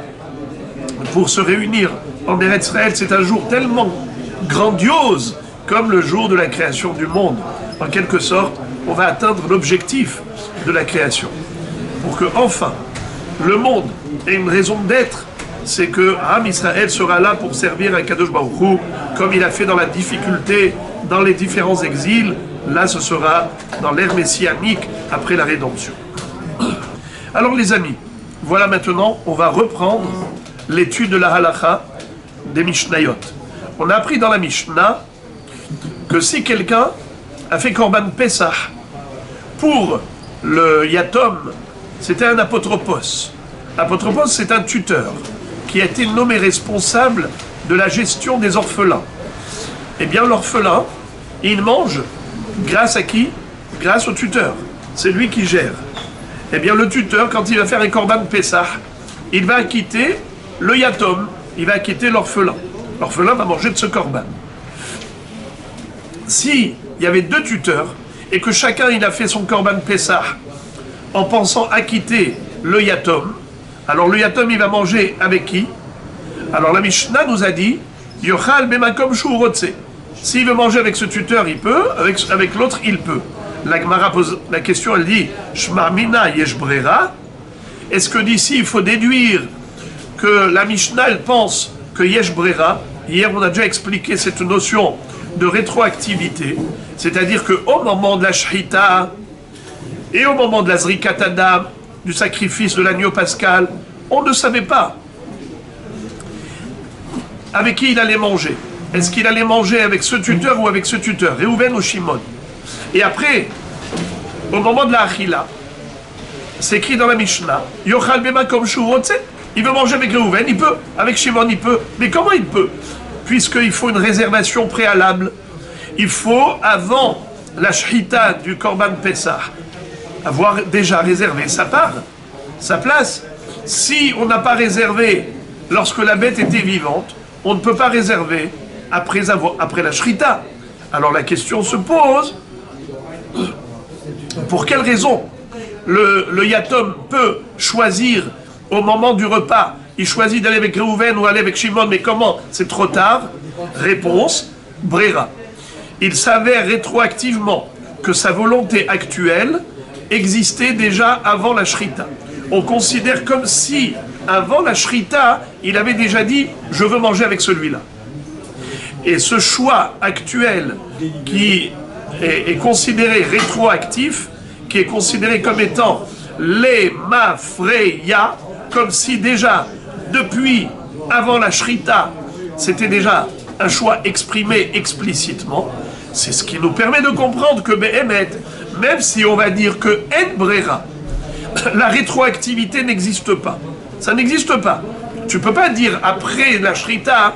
pour se réunir en Eretz Israël, c'est un jour tellement grandiose comme le jour de la création du monde. En quelque sorte, on va atteindre l'objectif de la création. Pour que, enfin, le monde ait une raison d'être, c'est que Am Israël sera là pour servir à Kadosh Baruch Hu, comme il a fait dans la difficulté, dans les différents exils. Là, ce sera dans l'ère messianique, après la rédemption. Alors les amis, voilà maintenant, on va reprendre l'étude de la halakha des Mishnayot. On a appris dans la Mishnah que si quelqu'un a fait Korban Pesach pour le Yatom, c'était un apotropos. Apotropos, c'est un tuteur qui a été nommé responsable de la gestion des orphelins. Eh bien, l'orphelin, il mange grâce à qui? Grâce au tuteur. C'est lui qui gère. Eh bien, le tuteur, quand il va faire un Korban Pesach, il va acquitter le Yatom, il va acquitter l'orphelin. L'orphelin va manger de ce Korban. Si il y avait deux tuteurs et que chacun il a fait son Korban Pesach en pensant acquitter le Yatom, alors le Yatom il va manger avec qui? Alors la Mishnah nous a dit Yochal bemakom shu rotse. S'il veut manger avec ce tuteur, il peut, avec l'autre, il peut. La Gemara pose la question, elle dit Shma mina yesh brera. Est-ce que d'ici il faut déduire que la Mishnah elle pense que yesh brera? Hier on a déjà expliqué cette notion de rétroactivité, c'est-à-dire qu'au moment de la Shechita et au moment de la Zrikat Adam, du sacrifice de l'agneau pascal, on ne savait pas avec qui il allait manger. Est-ce qu'il allait manger avec ce tuteur ou avec ce tuteur, Réhouven ou Shimon? Et après, au moment de la Achila, c'est écrit dans la Mishnah, Yochal bema kom shu rotse. Il veut manger avec Réhouven, il peut, avec Shimon, il peut. Mais comment il peut? Puisqu'il faut une réservation préalable. Il faut, avant la Shechita du Korban Pesach, avoir déjà réservé sa part, sa place. Si on n'a pas réservé lorsque la bête était vivante, on ne peut pas réserver après la Shechita. Alors la question se pose, pour quelle raison le Yatom peut choisir au moment du repas, il choisit d'aller avec Réhouven ou aller avec Shimon, mais comment? C'est trop tard. Réponse, Brera. Il s'avère rétroactivement que sa volonté actuelle existait déjà avant la Shrita. On considère comme si, avant la Shrita, il avait déjà dit « je veux manger avec celui-là ». Et ce choix actuel qui est considéré rétroactif, qui est considéré comme étant les mafreya, comme si déjà, depuis avant la Shrita, c'était déjà un choix exprimé explicitement, c'est ce qui nous permet de comprendre que Behemet, même si on va dire que En Brera, la rétroactivité n'existe pas. Ça n'existe pas. Tu ne peux pas dire après la Shrita,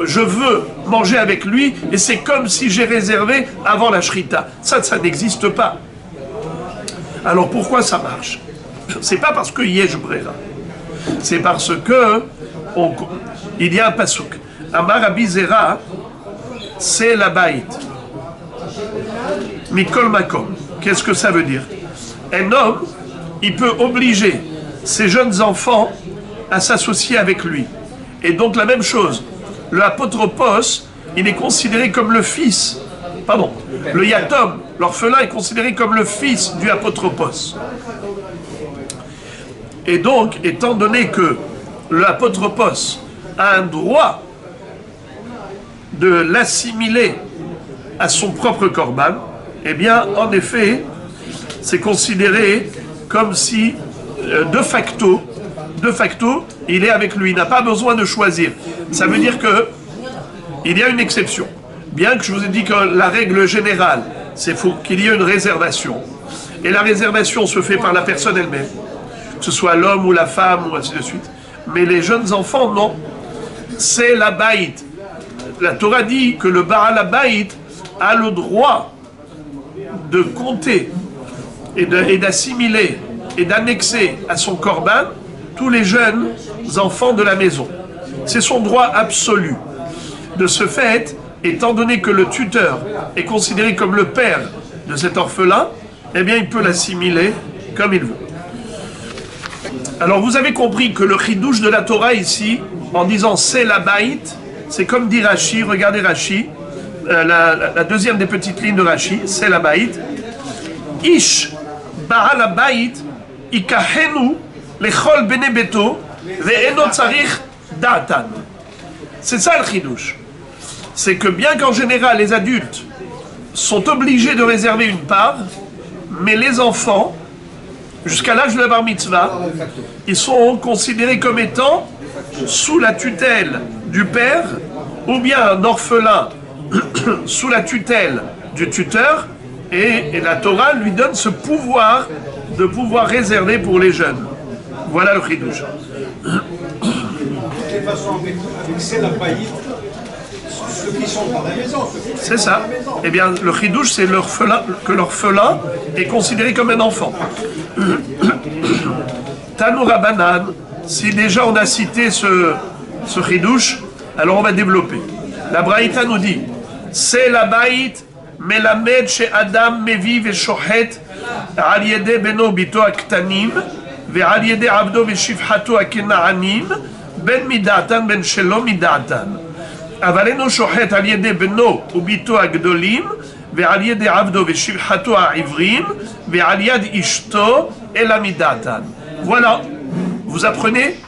je veux manger avec lui, et c'est comme si j'ai réservé avant la Shrita. Ça n'existe pas. Alors pourquoi ça marche? C'est pas parce que Yesh Brera. C'est parce que il y a un pasuk. Amar Abizera, c'est la baït. Mikol Makom. Qu'est-ce que ça veut dire? Un homme, il peut obliger ses jeunes enfants à s'associer avec lui. Et donc la même chose. Le apotropos, il est considéré comme le fils. Pardon. Le Yatom, l'orphelin, est considéré comme le fils du apotropos. Et donc, étant donné que l'apotropos a un droit de l'assimiler à son propre korban, eh bien, en effet, c'est considéré comme si, de facto, il est avec lui, il n'a pas besoin de choisir. Ça veut dire que il y a une exception. Bien que je vous ai dit que la règle générale, c'est qu'il y ait une réservation. Et la réservation se fait par la personne elle-même, que ce soit l'homme ou la femme, ou ainsi de suite. Mais les jeunes enfants, non. C'est la baït. la Torah dit que le Baal Habayit a le droit de compter et d'assimiler et d'annexer à son korban tous les jeunes enfants de la maison. C'est son droit absolu. De ce fait, étant donné que le tuteur est considéré comme le père de cet orphelin, eh bien il peut l'assimiler comme il veut. Alors vous avez compris que le chidouche de la Torah ici, en disant c'est la baït, c'est comme dit Rashi, regardez Rashi, la deuxième des petites lignes de Rashi, c'est la baït. Ish Baal Habayit ikahenu lechol bene beto ve'eno tzarich da'atan. C'est ça le chidouche. C'est que bien qu'en général les adultes sont obligés de réserver une part, mais les enfants, jusqu'à l'âge de la bar mitzvah, ils sont considérés comme étant sous la tutelle du père, ou bien un orphelin sous la tutelle du tuteur, et la Torah lui donne ce pouvoir de pouvoir réserver pour les jeunes. Voilà le chidouche. C'est la baït, ceux qui sont dans la maison. C'est ça. Eh bien, le chidouche, c'est que l'orphelin est considéré comme un enfant. Tanou Rabanan, si déjà on a cité ce chidouche, alors on va développer. La Braïta nous dit, c'est la baït, melamed chez Adam mevi veshohet al yede beno bito aktanim ve'al yede abdo veshivhato akenaanim ben midatan ben shelo midatan. אבל אינו שוחט על ידי בנו וביתו הגדולים ועל ידי עבדו ושבחתו העברים ועל יד אשתו אלא מדעתן. Voilà, vous apprenez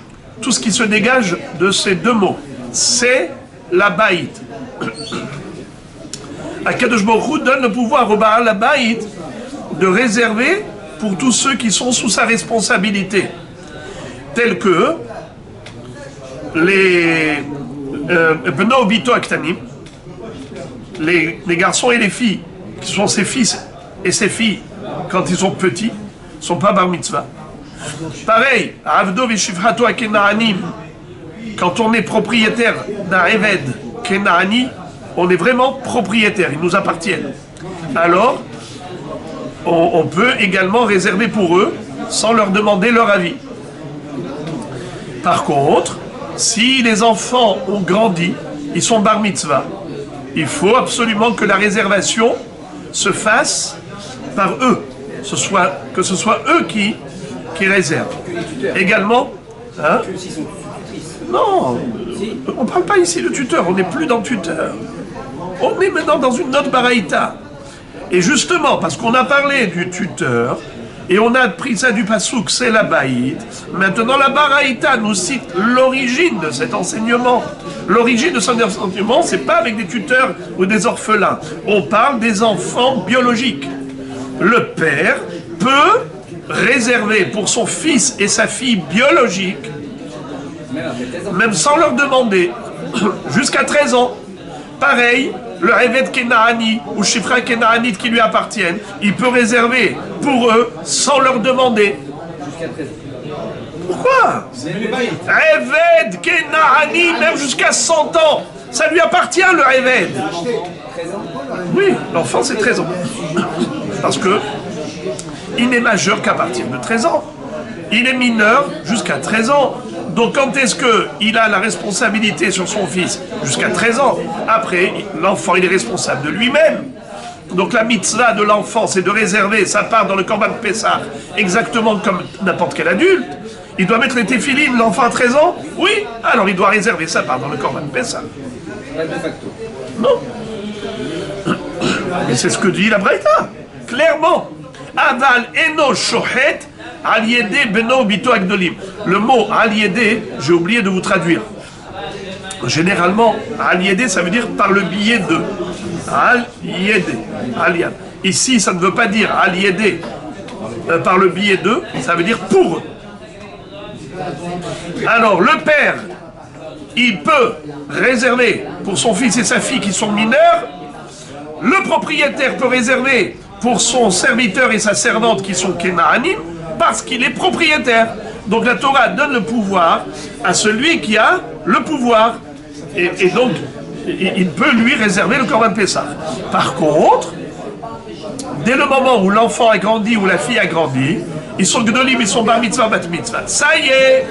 tout ce qui se dégage de ces deux mots. C'est la baït. Akadosh Baruch Hu donne le pouvoir au Baal Habayit de réserver pour tous ceux qui sont sous sa responsabilité, tels que les Beno Bito Aktanim, les garçons et les filles, qui sont ses fils et ses filles quand ils sont petits, ne sont pas bar mitzvah. Pareil, Avdo Veshivhato Akenaanim, quand on est propriétaire d'un Eved Kenaani, on est vraiment propriétaire, ils nous appartiennent. Alors, on peut également réserver pour eux sans leur demander leur avis. Par contre, si les enfants ont grandi, ils sont bar mitzvah, il faut absolument que la réservation se fasse par eux, que ce soit eux qui réservent. Également, hein? Non, on ne parle pas ici de tuteur, on n'est plus dans tuteur. On est maintenant dans une autre baraïta. Et justement, parce qu'on a parlé du tuteur, et on a pris ça du pasouk, c'est la baït. Maintenant, la baraïta nous cite l'origine de cet enseignement. L'origine de cet enseignement, c'est pas avec des tuteurs ou des orphelins. On parle des enfants biologiques. Le père peut réserver pour son fils et sa fille biologique, même sans leur demander, jusqu'à 13 ans. Pareil, le Eved Kenaani ou Shifra Kenaanite qui lui appartiennent, il peut réserver pour eux sans leur demander. Pourquoi? Eved Kenaani, même jusqu'à 100 ans, ça lui appartient le Eved. Oui, l'enfant c'est 13 ans. Parce que il n'est majeur qu'à partir de 13 ans. Il est mineur jusqu'à 13 ans. Donc quand est-ce qu'il a la responsabilité sur son fils? Jusqu'à 13 ans. Après, l'enfant, il est responsable de lui-même. Donc la mitzvah de l'enfant, c'est de réserver sa part dans le Korban Pessah, exactement comme n'importe quel adulte. Il doit mettre les téphilines, l'enfant à 13 ans? Oui, alors il doit réserver sa part dans le Korban Pessah. Non. Mais c'est ce que dit la Braïta, clairement. Aval eno shohet al-yede beno bito agdolim. Le mot al-yede, j'ai oublié de vous traduire. Généralement, al-yede, ça veut dire par le biais de. Al-yede, al-yad. Ici, ça ne veut pas dire al-yede par le biais de, ça veut dire pour eux. Alors, le père, il peut réserver pour son fils et sa fille qui sont mineurs. Le propriétaire peut réserver pour son serviteur et sa servante qui sont Kenaanim, parce qu'il est propriétaire. Donc la Torah donne le pouvoir à celui qui a le pouvoir. Et donc, il peut lui réserver le Corban Pessah. Par contre, dès le moment où l'enfant a grandi, ou la fille a grandi, ils sont gdolim, ils sont bar mitzvah, bat mitzvah. Ça y est,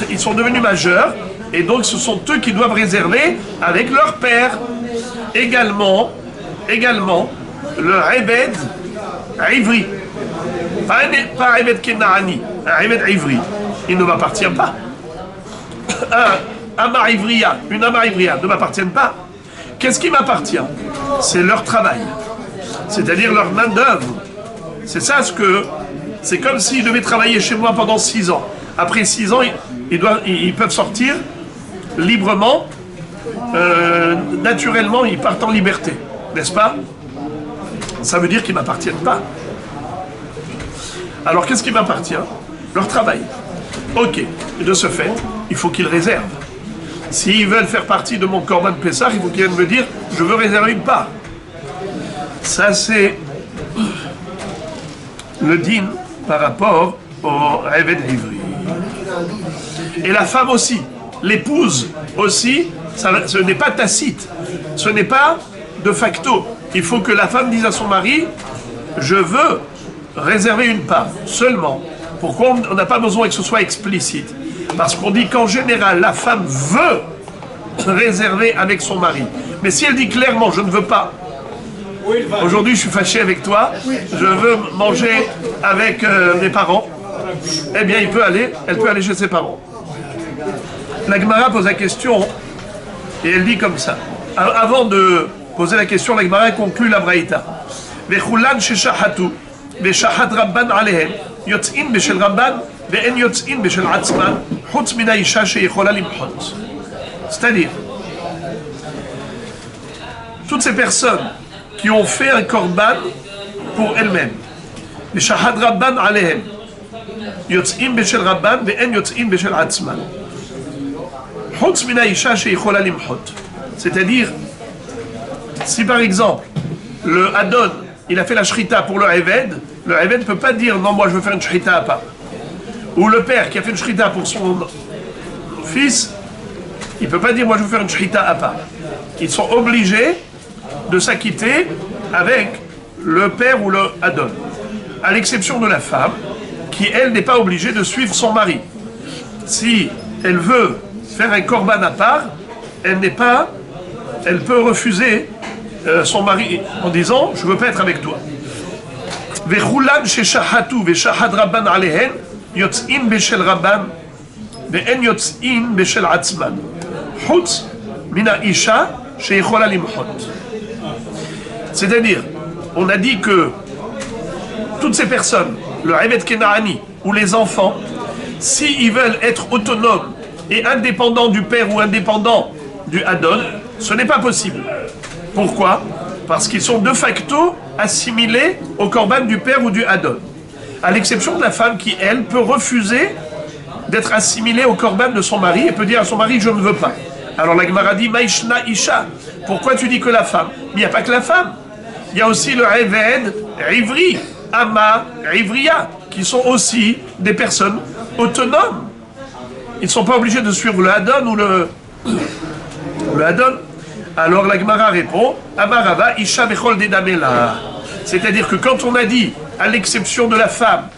ils sont devenus majeurs, et donc ce sont eux qui doivent réserver avec leur père. Également, le Ebed Ivri. Pas Ebed Kenaani, un Ebed Ivri. Il ne m'appartient pas. Un Ama Ivriya, une Ama Ivriya ne m'appartiennent pas. Qu'est-ce qui m'appartient? C'est leur travail. C'est-à-dire leur main-d'œuvre. C'est comme s'ils devaient travailler chez moi pendant 6 ans. Après 6 ans, ils peuvent sortir librement. Naturellement, ils partent en liberté. N'est-ce pas? Ça veut dire qu'ils ne m'appartiennent pas. Alors, qu'est-ce qui m'appartient? Leur travail. Ok. Et de ce fait, il faut qu'ils réservent. S'ils veulent faire partie de mon Corban Pessah, il faut qu'ils viennent me dire « Je veux réserver une part ». Ça, c'est le din par rapport au Eved Ivri. Et la femme aussi, l'épouse aussi, ce n'est pas tacite, ce n'est pas de facto. Il faut que la femme dise à son mari « Je veux réserver une part seulement ». Pourquoi on n'a pas besoin que ce soit explicite? Parce qu'on dit qu'en général, la femme veut réserver avec son mari. Mais si elle dit clairement « Je ne veux pas », aujourd'hui, je suis fâché avec toi, je veux manger avec mes parents, eh bien, elle peut aller chez ses parents. La Gemara pose la question, et elle dit comme ça. Avant de poser la question, la Gemara conclut la Braïta. Vechulan sheshahatu, veshahat rabban alehen, yotz'in beshel rabban, ve'en yotz'in beshel atzman, chutz mina isha sheyechola limchot. C'est-à-dire, toutes ces personnes qui ont fait un korban pour elles-mêmes. Les shahad rabban alehem. Yotz'im beshel rabban ve'en yotz'im beshel atzman. Chutz mina isha sheyichola limchot. C'est-à-dire, si par exemple, le Adon, il a fait la shrita pour le Eved ne peut pas dire non, moi je veux faire une shrita à part. Ou le père qui a fait une shrita pour son fils, il ne peut pas dire moi je veux faire une shrita à part. Ils sont obligés de s'acquitter avec le père ou le Adon. À l'exception de la femme, qui elle n'est pas obligée de suivre son mari. Si elle veut faire un korban à part, elle peut refuser son mari en disant je ne veux pas être avec toi. Vechulan sheshahatu veshahad rabban alehen yotz'in beshel rabban ve'en yotz'in beshel atzman chutz mina isha sheyechola limchot. C'est-à-dire, on a dit que toutes ces personnes, le Eved Kenaani ou les enfants, s'ils veulent être autonomes et indépendants du père ou indépendants du Adon, ce n'est pas possible. Pourquoi? Parce qu'ils sont de facto assimilés au korban du père ou du Adon. À l'exception de la femme qui, elle, peut refuser d'être assimilée au korban de son mari et peut dire à son mari « je ne veux pas ». Alors la Gemara dit « Maïshna Isha ». Pourquoi tu dis que la femme? Mais il n'y a pas que la femme. Il y a aussi le Eved Ivri, Ama, Ivriya, qui sont aussi des personnes autonomes. Ils ne sont pas obligés de suivre le Adon ou le Adon. Alors la Gemara répond, Amarava, Isha Bechol Dedamela. C'est-à-dire que quand on a dit, à l'exception de la femme,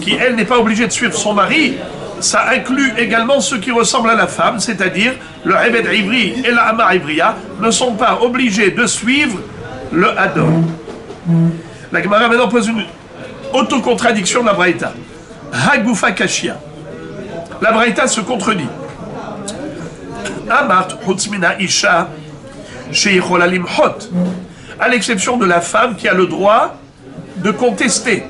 qui elle n'est pas obligée de suivre son mari, ça inclut également ceux qui ressemblent à la femme, c'est-à-dire le Eved Ivri et la Ama Ivriya ne sont pas obligés de suivre le Adon. La Gemara maintenant pose une autocontradiction de la Braïta. Hagufa Kashia. La Braïta se contredit. Amart Hutzmina Isha Sheyichola Limchot. À l'exception de la femme qui a le droit de contester.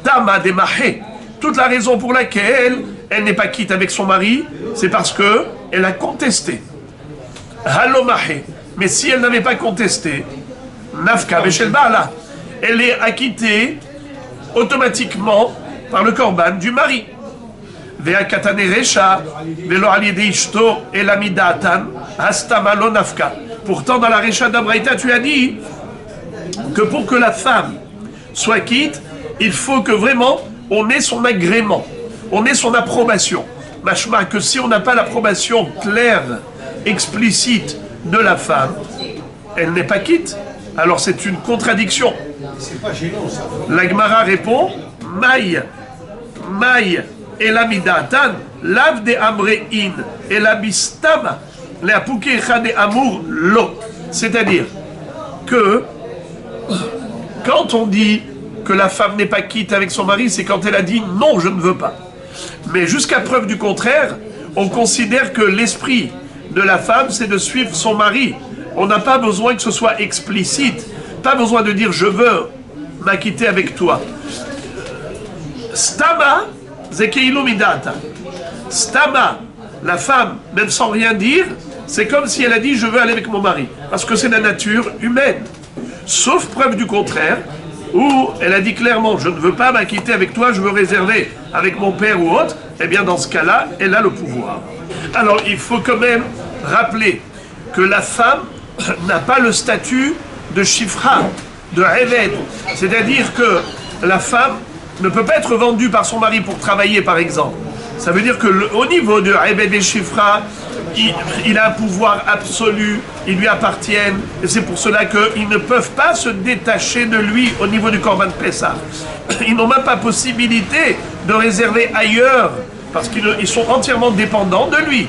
Tama Demahe. Toute la raison pour laquelle elle n'est pas quitte avec son mari, c'est parce que elle a contesté. Halomahe. Mais si elle n'avait pas contesté, Nafka Beshel Baala, elle est acquittée automatiquement par le korban du mari. Vea katane resha, velo aliede ishto elamidatan, hastama lo nafka. Pourtant, dans la resha d'Abraïta, tu as dit que pour que la femme soit quitte, il faut que vraiment on ait son agrément, on ait son approbation. Machma, que si on n'a pas l'approbation claire explicite de la femme, elle n'est pas quitte. Alors c'est une contradiction. C'est pas gênant ça. La Gemara répond, Maï, elamidatan, lav de amrein, elabistama, leapukecha de amour lo. C'est-à-dire que quand on dit que la femme n'est pas quitte avec son mari, c'est quand elle a dit non, je ne veux pas. Mais jusqu'à preuve du contraire, on considère que l'esprit de la femme, c'est de suivre son mari. On n'a pas besoin que ce soit explicite, pas besoin de dire je veux m'acquitter avec toi. Stama, zekeilu midata. Stama, la femme, même sans rien dire, c'est comme si elle a dit je veux aller avec mon mari, parce que c'est la nature humaine. Sauf preuve du contraire, où elle a dit clairement je ne veux pas m'acquitter avec toi, je veux réserver avec mon père ou autre, eh bien dans ce cas-là, elle a le pouvoir. Alors il faut quand même rappeler que la femme n'a pas le statut de shifra, de Eved. C'est-à-dire que la femme ne peut pas être vendue par son mari pour travailler, par exemple. Ça veut dire qu'au niveau de Eved et shifra, il a un pouvoir absolu, ils lui appartiennent, et c'est pour cela qu'ils ne peuvent pas se détacher de lui au niveau du Korban Pessah. Ils n'ont même pas possibilité de réserver ailleurs, parce qu'ils sont entièrement dépendants de lui.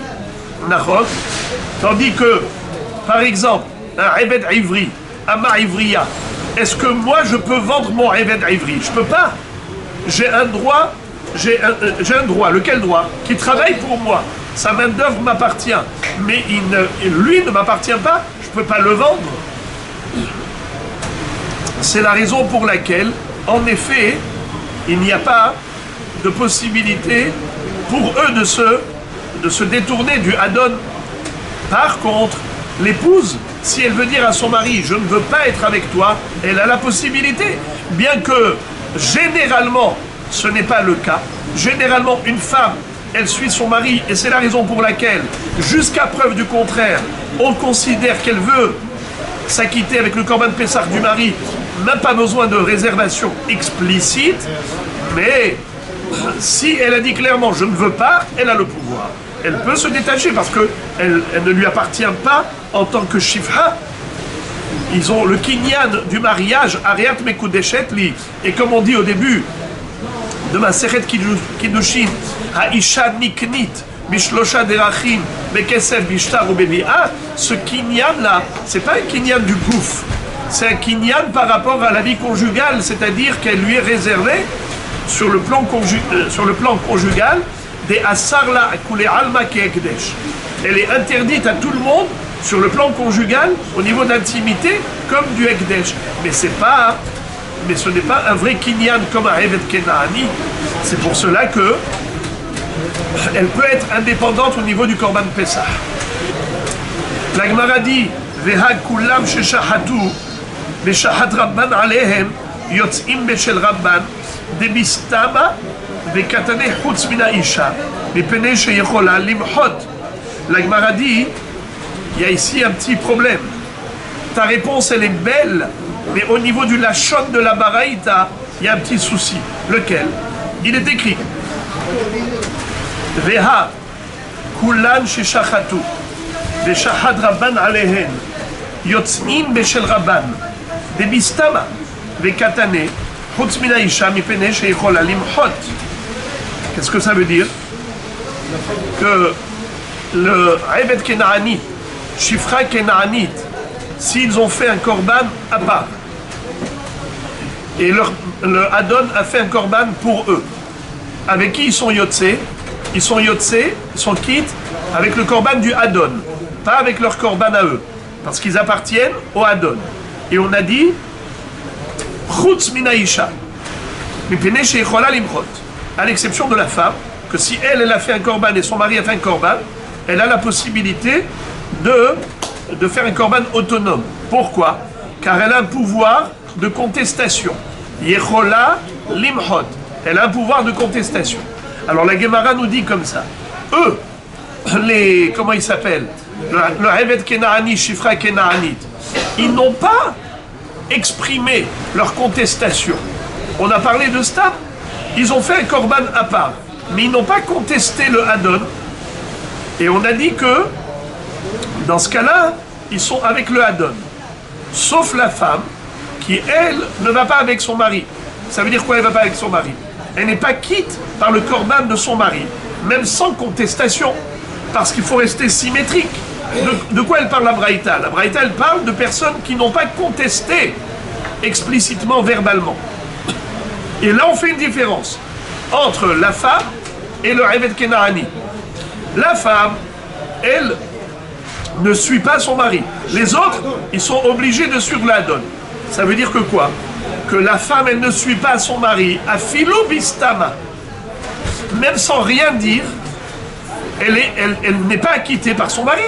Tandis que, par exemple, un Eved Ivri, Ama Ivriya, est-ce que moi je peux vendre mon Eved Ivri? Je peux pas. J'ai un droit, lequel droit? Qui travaille pour moi. Sa main-d'œuvre m'appartient, mais lui ne m'appartient pas, je ne peux pas le vendre. C'est la raison pour laquelle, en effet, il n'y a pas de possibilité pour eux de se détourner du Hadon. Par contre, l'épouse, si elle veut dire à son mari « je ne veux pas être avec toi », elle a la possibilité, bien que généralement, ce n'est pas le cas. Généralement, une femme, elle suit son mari, et c'est la raison pour laquelle, jusqu'à preuve du contraire, on considère qu'elle veut s'acquitter avec le Korban Pessah du mari, n'a pas besoin de réservation explicite, mais si elle a dit clairement « je ne veux pas », elle a le pouvoir. Elle peut se détacher parce qu'elle ne lui appartient pas en tant que shifra. Ils ont le kinyan du mariage, Ariat Mekudeshet li, et comme on dit au début de ma Masechet Kiddushin, Haisha Niknit, Bishlosha Derachim, Bekesef Bishtar ou Bebi'a, ce kinyan-là, c'est pas un kinyan du gouf, c'est un kinyan par rapport à la vie conjugale, c'est-à-dire qu'elle lui est réservée sur le plan conjugal, des Asarla Akule Alma Keekdesh. Elle est interdite à tout le monde sur le plan conjugal, au niveau d'intimité, comme du Ekdesh. Mais ce n'est pas un vrai kinyan comme un Eved Kenaani. C'est pour cela que elle peut être indépendante au niveau du Korban Pessah. La Gemara dit Veha kulam sheshahatu beshahat rabban alehem yotzim beshel rabban debistama vekatane chutz mina isha mipene sheyechola limchot. La Gemara dit il y a ici un petit problème. Ta réponse elle est belle, mais au niveau du lachon de la baraïta, il y a un petit souci. Lequel? Il est écrit Veha kulan sheshachatu beshahat rabban alehen yotzim beshel rabban debistama vekatane chutz mina isha mipene sheyechola limchot. Qu'est-ce que ça veut dire? Que le Eved Kenaani, Shifra Kenaanit, s'ils ont fait un korban à part, et le Hadon a fait un korban pour eux, avec qui ils sont yotzé? Ils sont quittes avec le korban du Hadon, pas avec leur korban à eux, parce qu'ils appartiennent au Hadon. Et on a dit Chutz mina isha, mipene sheyechola limchot, à l'exception de la femme, que si elle a fait un korban et son mari a fait un korban, elle a la possibilité de faire un korban autonome. Pourquoi? Car elle a un pouvoir de contestation. Yechola limchot. Elle a un pouvoir de contestation. Alors la Gemara nous dit comme ça. Eux, comment ils s'appellent? Le Eved Kenaani, Shifra Kenaanit, ils n'ont pas exprimé leur contestation. On a parlé de ça. Ils ont fait un korban à part, mais ils n'ont pas contesté le Hadon. Et on a dit que Dans ce cas-là, ils sont avec le Hadon. Sauf la femme, qui, elle, ne va pas avec son mari. Ça veut dire quoi, elle ne va pas avec son mari? Elle n'est pas quitte par le korban de son mari, même sans contestation, parce qu'il faut rester symétrique. De quoi elle parle la Braïta? La Braïta, elle parle de personnes qui n'ont pas contesté explicitement, verbalement. Et là, on fait une différence entre la femme et le Eved Kenaani. La femme, elle, ne suit pas son mari. Les autres, ils sont obligés de suivre la donne. Ça veut dire que quoi? Que la femme, elle ne suit pas son mari, à philo bistama. Même sans rien dire, elle n'est pas acquittée par son mari.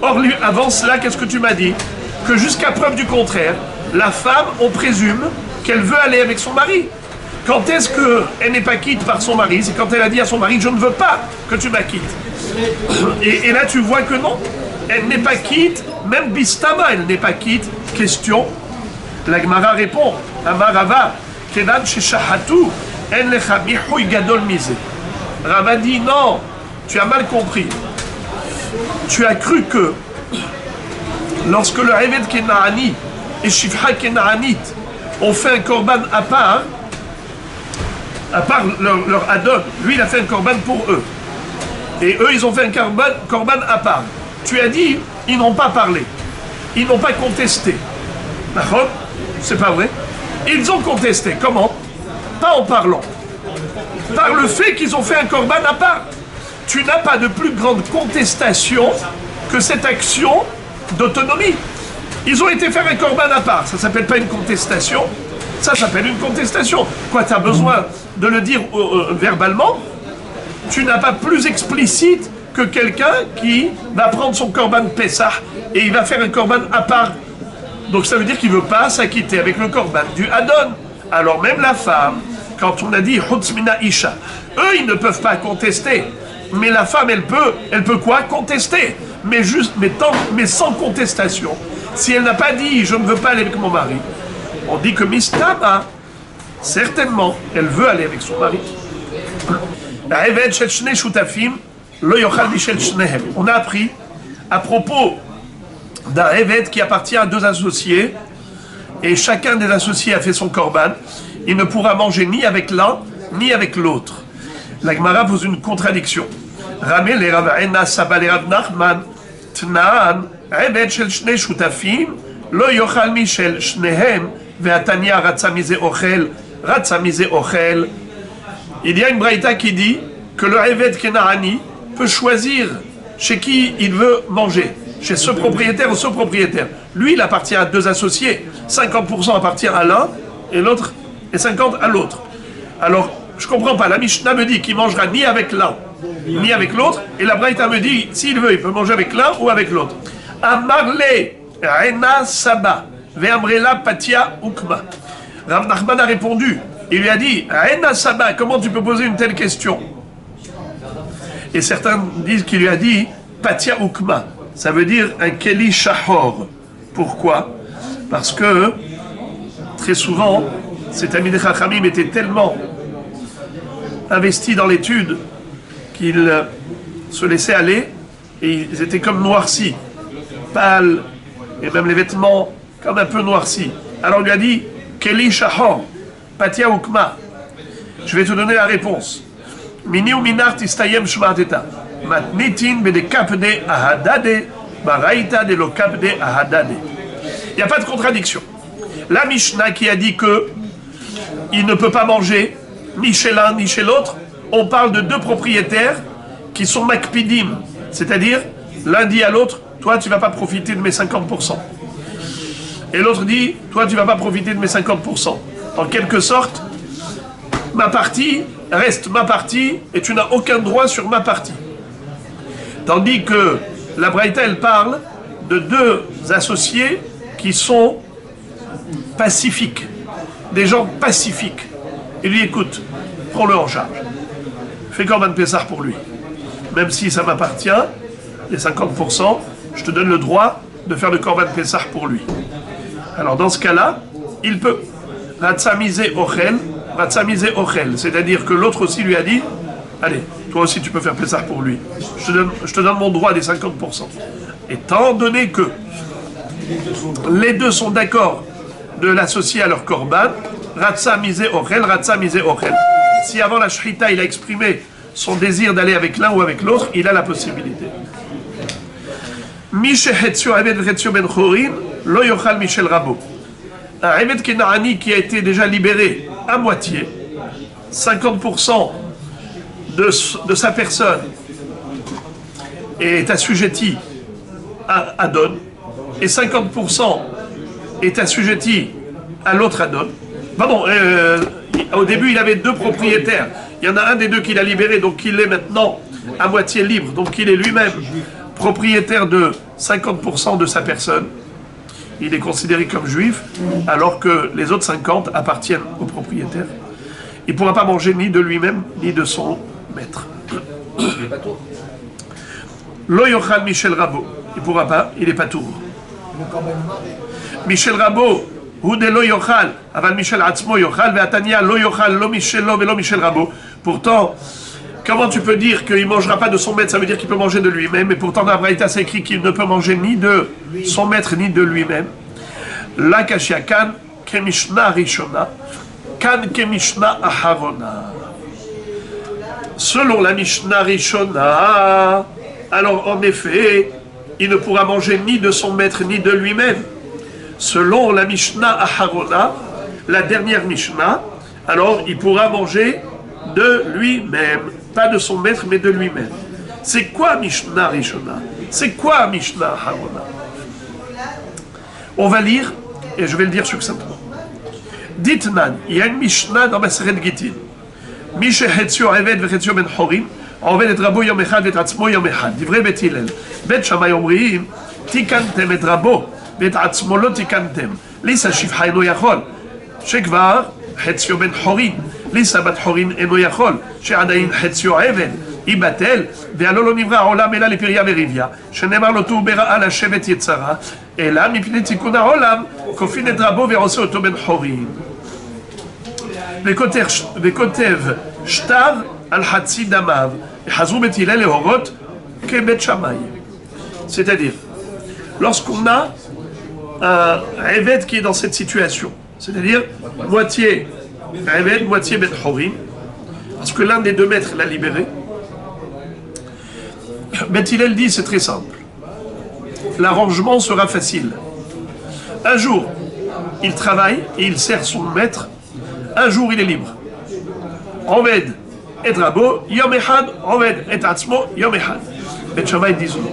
Or, lui, avant cela, qu'est-ce que tu m'as dit? Que jusqu'à preuve du contraire, la femme, on présume qu'elle veut aller avec son mari. Quand est-ce qu'elle n'est pas quitte par son mari? C'est quand elle a dit à son mari, je ne veux pas que tu m'acquittes. Et là, tu vois que non. Elle n'est pas quitte, même bistama, elle n'est pas quitte. Question, la Gemara répond, Amarava, Kedan sheshahatu, en lecha mihui gadol mise. Rava dit, non, tu as mal compris. Tu as cru que, lorsque le Eved Kenaani et Shifra Kenaanit ont fait un korban à part leur Adon, lui il a fait un korban pour eux. Et eux, ils ont fait un korban à part. Tu as dit, ils n'ont pas parlé. Ils n'ont pas contesté. D'accord? C'est pas vrai? Ils ont contesté. Comment? Pas en parlant. Par le fait qu'ils ont fait un korban à part. Tu n'as pas de plus grande contestation que cette action d'autonomie. Ils ont été faire un korban à part. Ça ne s'appelle pas une contestation. Ça s'appelle une contestation. Quoi, tu as besoin de le dire verbalement? Tu n'as pas plus explicite que quelqu'un qui va prendre son korban Pessah et il va faire un korban à part. Donc ça veut dire qu'il ne veut pas s'acquitter avec le korban du Hadon. Alors même la femme, quand on a dit Hutzmina Isha, eux ils ne peuvent pas contester. Mais la femme, elle peut quoi? Contester. Mais sans contestation. Si elle n'a pas dit je ne veux pas aller avec mon mari, on dit que Mistama, certainement, elle veut aller avec son mari. On a appris à propos d'un Eved qui appartient à deux associés et chacun des associés a fait son korban. Il ne pourra manger ni avec l'un ni avec l'autre. La Gemara pose une contradiction. Ramel et Rav Ena Saba le Rav Nachman Tnaan Eved shel shnei shutafim lo yochal mishel shnehem ve'atanya ratza mize ochel ratza mize ochel. Il y a une braïta qui dit que le Eved Kenaani peut choisir chez qui il veut manger, chez ce propriétaire ou ce propriétaire. Lui, il appartient à deux associés. 50% appartient à l'un et l'autre et 50% à l'autre. Alors, je comprends pas. La Mishnah me dit qu'il mangera ni avec l'un ni avec l'autre, et la Braïta me dit s'il veut, il peut manger avec l'un ou avec l'autre. Amarle Rena Saba Ve'amrela Patia Ukma. Rav Nachman a répondu. Il lui a dit Rena Saba, comment tu peux poser une telle question? Et certains disent qu'il lui a dit Patia Ukma. Ça veut dire un Keli Shahor. Pourquoi? Parce que très souvent, cet ami de Chachamim était tellement investi dans l'étude qu'ils se laissaient aller et ils étaient comme noircis, pâles, et même les vêtements comme un peu noircis. Alors il lui a dit Keli Shahor, Patia Ukma. Je vais te donner la réponse. Mini ou minar tistayem shmateta. Matnitin bede kapde ahadade, baraita de lo kapde ahadade. Il n'y a pas de contradiction. La Mishnah qui a dit que il ne peut pas manger ni chez l'un ni chez l'autre, on parle de deux propriétaires qui sont makpidim, c'est-à-dire l'un dit à l'autre, toi tu ne vas pas profiter de mes 50%. Et l'autre dit, toi tu ne vas pas profiter de mes 50%. En quelque sorte, ma partie reste ma partie et tu n'as aucun droit sur ma partie. Tandis que la Braïta, elle parle de deux associés qui sont pacifiques, des gens pacifiques. Il lui écoute, prends-le en charge. Fais Korban Pessah pour lui. Même si ça m'appartient, les 50%, je te donne le droit de faire le Korban Pessah pour lui. Alors dans ce cas-là, il peut. Ratzamize ochel, c'est-à-dire que l'autre aussi lui a dit, allez, toi aussi tu peux faire Pessah pour lui. Je te donne mon droit des 50%. Étant donné que les deux sont d'accord de l'associer à leur korban, Ratsa misé ochel, Ratsa misé ochel. Si avant la shrita, il a exprimé son désir d'aller avec l'un ou avec l'autre, il a la possibilité. Mi shehetzio eved v'chetzio ben chorin, lo yochal Michel Rabo. Un eved kenaani qui a été déjà libéré à moitié, 50% de sa personne est assujetti à Adon, et 50% est assujetti à l'autre Adon. Pardon, au début il avait deux propriétaires, il y en a un des deux qu'il a libéré, donc il est maintenant à moitié libre, donc il est lui-même propriétaire de 50% de sa personne, il est considéré comme juif, alors que les autres 50 appartiennent au propriétaire. Il ne pourra pas manger ni de lui-même, ni de son maître. Lo yochal Michel Rabo, il ne pourra pas, il n'est pas tour. Michel Rabo, Houde lo yochal, aval Michel Atzmo yochal, ve'atania lo yochal, lo Michel lo, velo Michel Rabo. Pourtant, comment tu peux dire qu'il ne mangera pas de son maître? Ça veut dire qu'il peut manger de lui-même. Et pourtant, dans la Braïta, c'est écrit qu'il ne peut manger ni de son maître, ni de lui-même. La kashia kan, ke Mishnah Rishona, kan ke Mishnah Aharona. Selon la Mishnah Rishona, alors en effet, il ne pourra manger ni de son maître, ni de lui-même. Selon la Mishnah Aharona, la dernière Mishnah, alors il pourra manger de lui-même. Pas de son maître, mais de lui-même. C'est quoi Mishnah Rishona? C'est quoi Mishnah Aharona? On va lire, et je vais le dire succinctement. Ditnan, il y a une Mishnah dans Maseret Gittin. Mishe Hetzio Eved Vechetzio Ben Chorim, Oved et Rabo Yom Echad et Atzmo Yom Echad. Divrei Bet Hillel. Bet Shammai Omriim, Tikantem et Rabo, Bet Atzmo lo Tikantem. Lisa Shifcha Eno Yachol. Shekvar, Hetzio Ben Chorim. Lisa Bat Chorim Eno Yachol. She'adayin Hetzio Eved. Ibatel, ve'alo lo nivra העולם אלא לפריה ורביה, שנאמר לו תו ברעה לשבת יצרה, אלא מפני תיקון העולם, כופין את רבו ועושה אותו בן חורים. וכותב שטר על חצי דמיו, וחזרו בית הלל להורות כבית שמאי. C'est-à-dire, lorsqu'on a un Eved qui est dans cette situation, c'est-à-dire moitié Eved, moitié Ben Chorim, parce que l'un des deux maîtres l'a libéré, Bet Hillel dit, c'est très simple. L'arrangement sera facile. Un jour, il travaille et il sert son maître. Un jour, il est libre. Oved et Rabo, Yom Echad, Oved et Atzmo, Yom Echad. Bet Shammai dit non.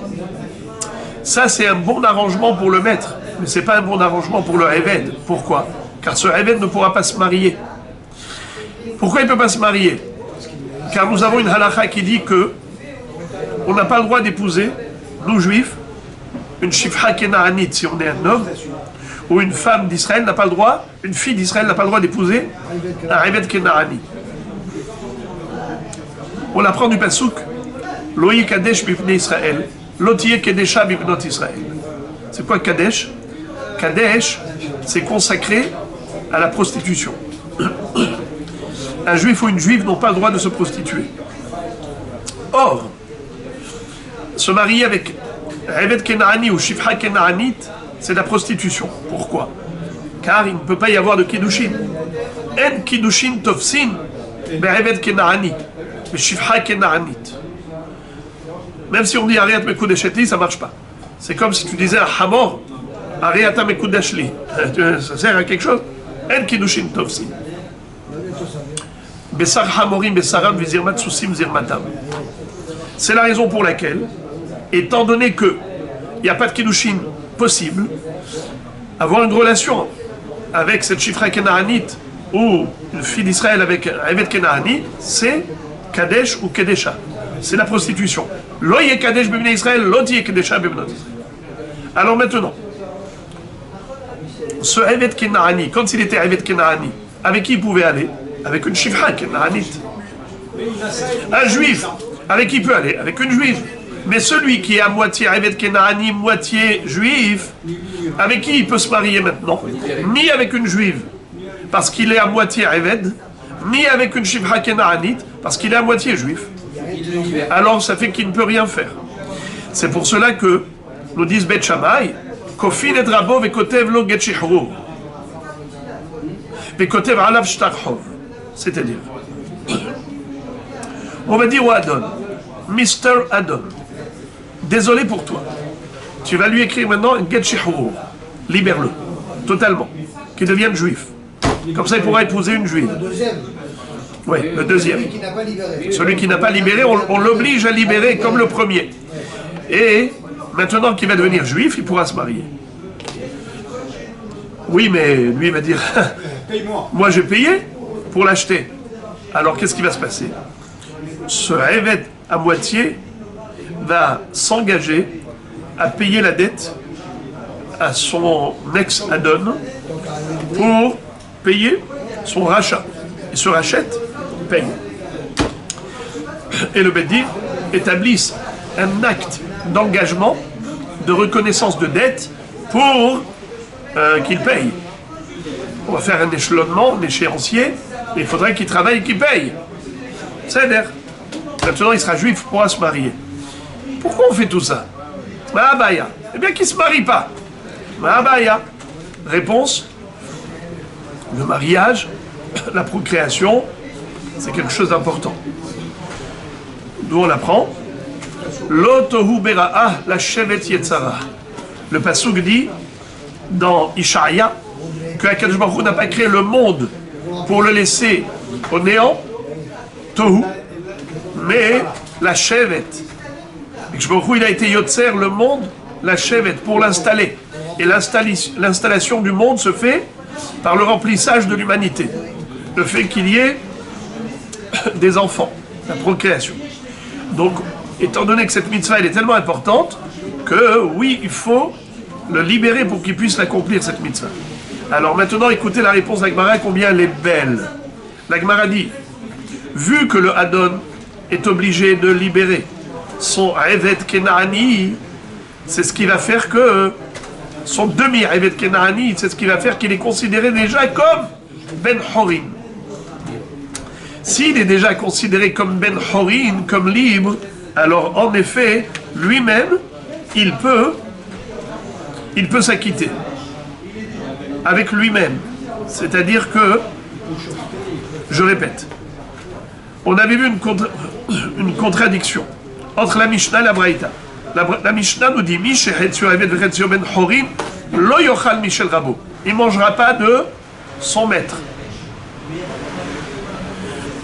Ça, c'est un bon arrangement pour le maître, mais ce n'est pas un bon arrangement pour le Eved. Pourquoi? Car ce Eved ne pourra pas se marier. Pourquoi il ne peut pas se marier? Car nous avons une halakha qui dit que on n'a pas le droit d'épouser, nous juifs, une shifha kenaanite si on est un homme, ou une femme d'Israël n'a pas le droit, une fille d'Israël n'a pas le droit d'épouser un Eved kenaani. On apprend du pasuk, Loï kadesh bibne Israël, lotiye kedesha bibnot Israël. C'est quoi kadesh? Kadesh, c'est consacré à la prostitution. Un juif ou une juive n'ont pas le droit de se prostituer. Or, se marier avec Eved Kenaani ou Shifha Kenaanite, c'est la prostitution. Pourquoi? Car il ne peut pas y avoir de Kiddushin. En Kiddushin Tofsin, mais Eved Kenaani, mais Shifha Kenaanite. Même si on dit Ariat Mekudeshli, ça ne marche pas. C'est comme si tu disais à Hamor, Ariata Mekudeshli. Ça sert à quelque chose? En Kiddushin Tofsin. Besar Hamorim, Besaram, Vizirmat Susim, Zirmatam. C'est la raison pour laquelle, étant donné qu'il n'y a pas de Kiddushin possible, avoir une relation avec cette Shifra Kenaanite ou une fille d'Israël avec un Eved Kenaani, c'est Kadesh ou Kedesha. C'est la prostitution. Lo yé Kadesh b'bnei Israël, lo yé Kedesha b'bnot Israël. Alors maintenant, ce Eved Kenaani, quand il était Eved Kenaani, avec qui il pouvait aller? Avec une Shifra Kenaanite. Un juif, avec qui il peut aller? Avec une juive. Mais celui qui est à moitié Eved Kenaani, moitié juif, avec qui il peut se marier maintenant? Ni avec une juive, parce qu'il est à moitié Eved, ni avec une Shifra Kenaanite, parce qu'il est à moitié juif. Alors ça fait qu'il ne peut rien faire. C'est pour cela que nous disent Bet Shammai, Kofin et Rabo vekotev lo get shihrur. Vekotev alav shtar chov. C'est-à-dire, on va dire au Adon, Mr. Adon, désolé pour toi. Tu vas lui écrire maintenant un get shihrur. Libère-le, totalement, qu'il devienne juif. Comme ça, il pourra épouser une juive. Le deuxième. Oui, le deuxième. Celui qui n'a pas libéré. Celui qui n'a pas libéré, on l'oblige à libérer comme le premier. Et maintenant qu'il va devenir juif, il pourra se marier. Oui, mais lui il va dire, Paye-moi. moi j'ai payé pour l'acheter. Alors qu'est-ce qui va se passer? Ce Révet à moitié va s'engager à payer la dette à son ex-Adon pour payer son rachat. Il se rachète, paye. Et le Beth Din établisse un acte d'engagement, de reconnaissance de dette pour qu'il paye. On va faire un échelonnement, un échéancier, et il faudrait qu'il travaille et qu'il paye. C'est l'air. Maintenant, il sera juif, pourra se marier. Pourquoi on fait tout ça? Mahabaya. Eh bien, qu'il ne se marie pas. Mahabaya. Réponse, le mariage, la procréation, c'est quelque chose d'important. D'où on l'apprend. Lo tohu bera'a la shevet yetzara. Le pasuk dit dans Ishaïa que Akadosh Baruch Hu n'a pas créé le monde pour le laisser au néant, tohu, mais la shevet. Akadosh Baruch Hu, il a été yotzer le monde, la shevet, pour l'installer. Et l'installation du monde se fait par le remplissage de l'humanité. Le fait qu'il y ait des enfants, la procréation. Donc, étant donné que cette mitzvah elle est tellement importante, que oui, il faut le libérer pour qu'il puisse l'accomplir, cette mitzvah. Alors maintenant, écoutez la réponse de la Gemara, combien elle est belle. La Gemara dit, vu que le Adon est obligé de libérer son Révet Kenaani, c'est ce qui va faire que son demi-Révet Kenaani, c'est ce qui va faire qu'il est considéré déjà comme Ben Horin. S'il est déjà considéré comme Ben Horin, comme libre, alors en effet, lui-même, il peut s'acquitter. Avec lui-même. C'est-à-dire que, je répète, on avait vu une contradiction entre la Mishnah et la Braïta. La Mishnah nous dit, Ben Horin, lo yochal Michel Rabo. Il ne mangera pas de son maître.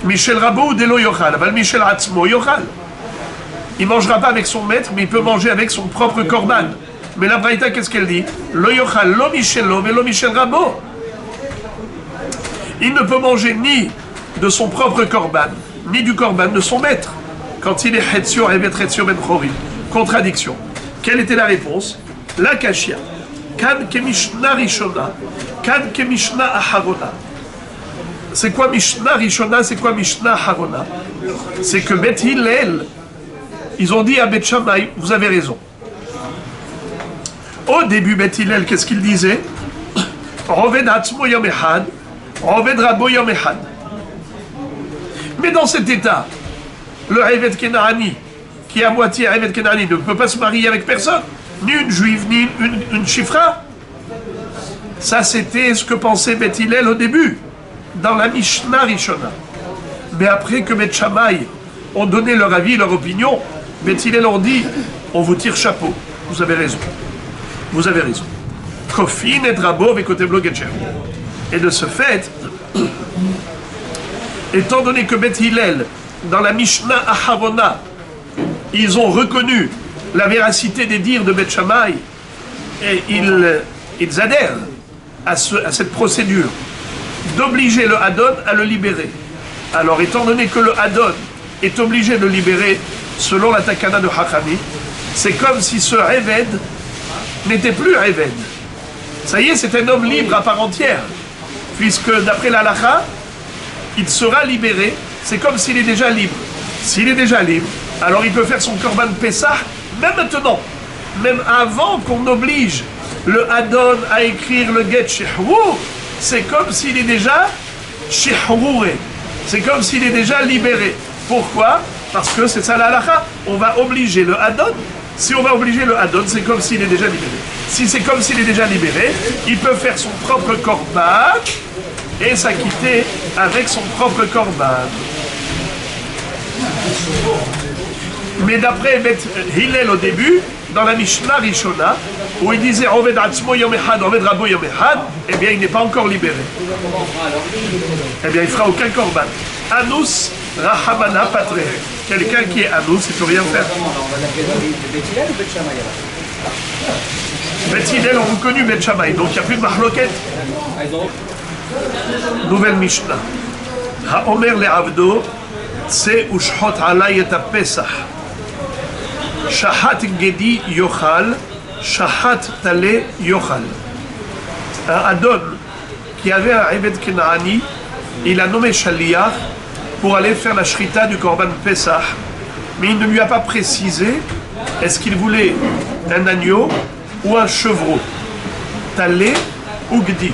Michel Rabo ou Delo Yochal, Aval Michel Atzmo Yochal. Il ne mangera pas avec son maître, mais il peut manger avec son propre korban. Mais la Braïta, qu'est-ce qu'elle dit? Lo Yochal, lo Michel Lo, mais lo Michel Rabo. Il ne peut manger ni de son propre korban, ni du korban de son maître, quand il est Hetzio, Revet Hetzio Ben Chorim. Contradiction. Quelle était la réponse? La Kashia. Kan ke Mishnah Rishona, Kan ke Mishnah Aharona. C'est quoi Mishnah Rishona, c'est quoi Mishnah Harona? C'est que Beth Hillel, ils ont dit à Beth Shammai, vous avez raison. Au début, Beth Hillel, qu'est-ce qu'il disait? Roved Atzmo Yom Echad, Roved Rabo Yom Echad. Mais dans cet état, le Révet Kenaani, qui est à moitié Révet Kenaani, ne peut pas se marier avec personne, ni une juive, ni une chifra. Ça, c'était ce que pensait Beth Hillel au début, dans la Mishnah Rishona. Mais après que Beth Shammai ont donné leur avis, leur opinion, Beth Hillel ont dit, on vous tire chapeau, vous avez raison. Vous avez raison. Kofin et Rabo avec Oteblo Getcher. Et de ce fait, étant donné que Beth Hillel, dans la Mishnah Aharona, ils ont reconnu la véracité des dires de Beth Shammai, et ils adhèrent à cette procédure d'obliger le Adon à le libérer. Alors, étant donné que le Adon est obligé de le libérer, selon la Takana de Hachami, c'est comme si ce Réved n'était plus Réved. Ça y est, c'est un homme libre à part entière, puisque d'après la Halacha, il sera libéré, c'est comme s'il est déjà libre. S'il est déjà libre, alors il peut faire son Korban Pessah, même maintenant, même avant qu'on oblige le Adon à écrire le Get Shehrour, c'est comme s'il est déjà Shehrouré. C'est comme s'il est déjà libéré. Pourquoi? Parce que c'est ça la halakha. On va obliger le Adon Si on va obliger le Hadon, c'est comme s'il est déjà libéré. Si c'est comme s'il est déjà libéré, il peut faire son propre korban et s'acquitter avec son propre korban. Mais d'après Beth Hillel au début, dans la Mishnah Rishona, où il disait Oved Atzmo Yom Echad, Oved Rabo Yom Echad, eh bien il n'est pas encore libéré. Eh bien il ne fera aucun korban. Anus Rahamana Patre. Quelqu'un qui est Anus, il ne peut rien faire. Beth Hillel ont reconnu Beth Shammai, donc il n'y a plus de mahloket. Nouvelle Mishnah. Haomer le Avdo, Tse Ushhot Alay et Pesach. Shahat Gedi Yochal, Shahat Tale Yochal. Un Adon qui avait un Eved Kenaani, il a nommé Shaliach pour aller faire la shrita du Korban Pesach, mais il ne lui a pas précisé est-ce qu'il voulait un agneau ou un chevreau, Tale ou Gedi.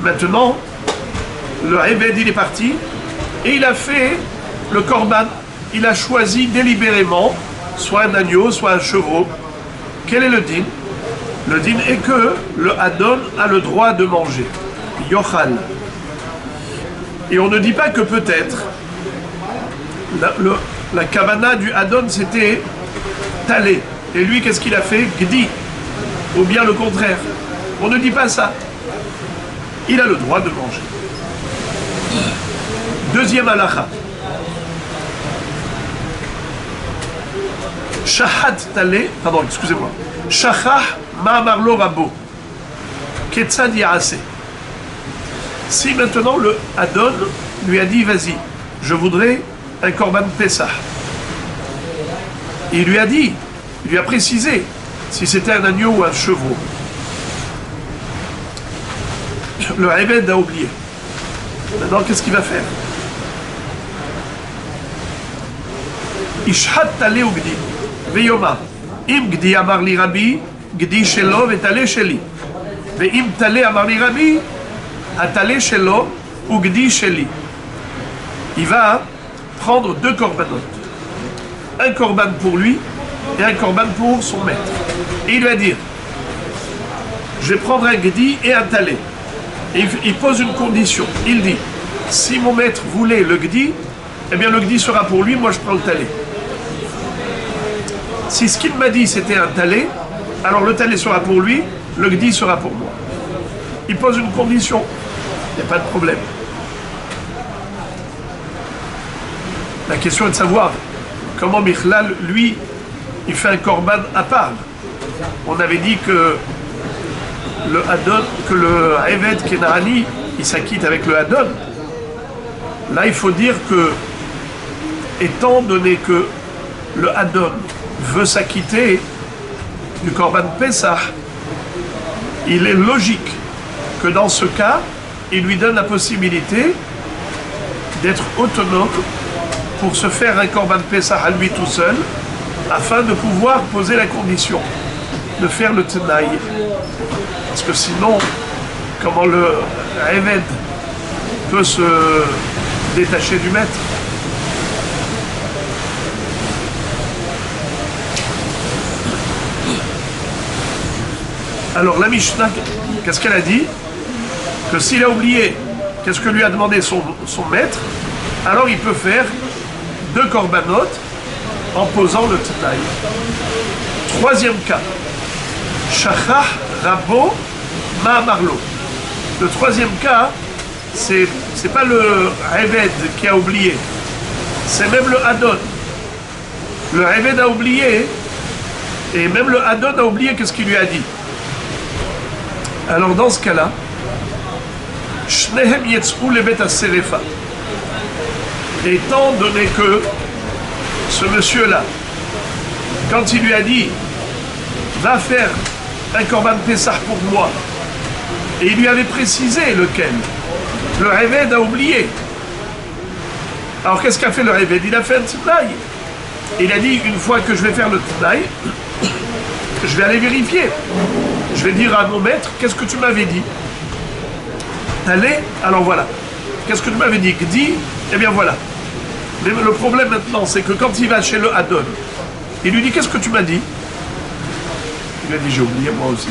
Maintenant, le Eved il est parti et il a fait le korban. Il a choisi délibérément soit un agneau, soit un chevreau. Quel est le din? Le din est que le Hadon a le droit de manger. Yochal. Et on ne dit pas que peut-être. La kavana du Hadon c'était talé. Et lui, qu'est-ce qu'il a fait? Gdi. Ou bien le contraire. On ne dit pas ça. Il a le droit de manger. Deuxième halakha. Shahat Tale, pardon, excusez-moi. Shachah Ma'amarlo Rabo. Ketzad Ya'ase. Si maintenant le Hadon lui a dit, vas-y, je voudrais un korban Pesach. Il lui a dit, il lui a précisé si c'était un agneau ou un chevreau. Le Eved a oublié. Maintenant, qu'est-ce qu'il va faire? Ishhat Tale ou Gdi. Veyoma. Im Gdi amar li Rabbi, Gdi shelo vetale sheli. Veim Tale amar li Rabbi, Atale shelo ou Gdi sheli. Il va prendre deux korbanot. Un korban pour lui et un korban pour son maître. Et il va dire, je vais prendre un Gdi et un Tale. Et il pose une condition. Il dit, si mon maître voulait le Gdi, eh bien le Gdi sera pour lui, moi je prends le Talé. Si ce qu'il m'a dit c'était un Talé, alors le Talé sera pour lui, le Gdi sera pour moi. Il pose une condition, il n'y a pas de problème. La question est de savoir comment Michlal, lui, il fait un korban à part. On avait dit que le Hadon, que le Eved Kenaani, il s'acquitte avec le Hadon. Là, il faut dire que, étant donné que le Hadon veut s'acquitter du Korban Pesach, il est logique que dans ce cas, il lui donne la possibilité d'être autonome pour se faire un Korban Pesach à lui tout seul, afin de pouvoir poser la condition de faire le Tenaï. Parce que sinon, comment le Eved peut se détacher du maître? Alors la Mishnah, qu'est-ce qu'elle a dit? Que s'il a oublié, qu'est-ce que lui a demandé son maître, alors il peut faire deux korbanot en posant le Tenaï. Troisième cas, Shachah Rabo Ma'amarlo. Le troisième cas, c'est pas le Eved qui a oublié, c'est même le Hadon. Le Eved a oublié, et même le Hadon a oublié qu'est-ce qu'il lui a dit. Alors dans ce cas-là, Shnehem Yetz'u lebet haserefa. Étant donné que ce monsieur-là, quand il lui a dit va faire un korban Pesach pour moi, et il lui avait précisé lequel, le Eved a oublié. Alors qu'est-ce qu'a fait le Eved? Il a fait un tnaï. Il a dit, une fois que je vais faire le tnaï, je vais aller vérifier. Je vais dire à mon maître, qu'est-ce que tu m'avais dit? Allez, alors voilà. Qu'est-ce que tu m'avais dit? Gdi, eh bien voilà. Mais le problème maintenant, c'est que quand il va chez le Hadon, il lui dit, qu'est-ce que tu m'as dit? Il a dit, j'ai oublié moi aussi.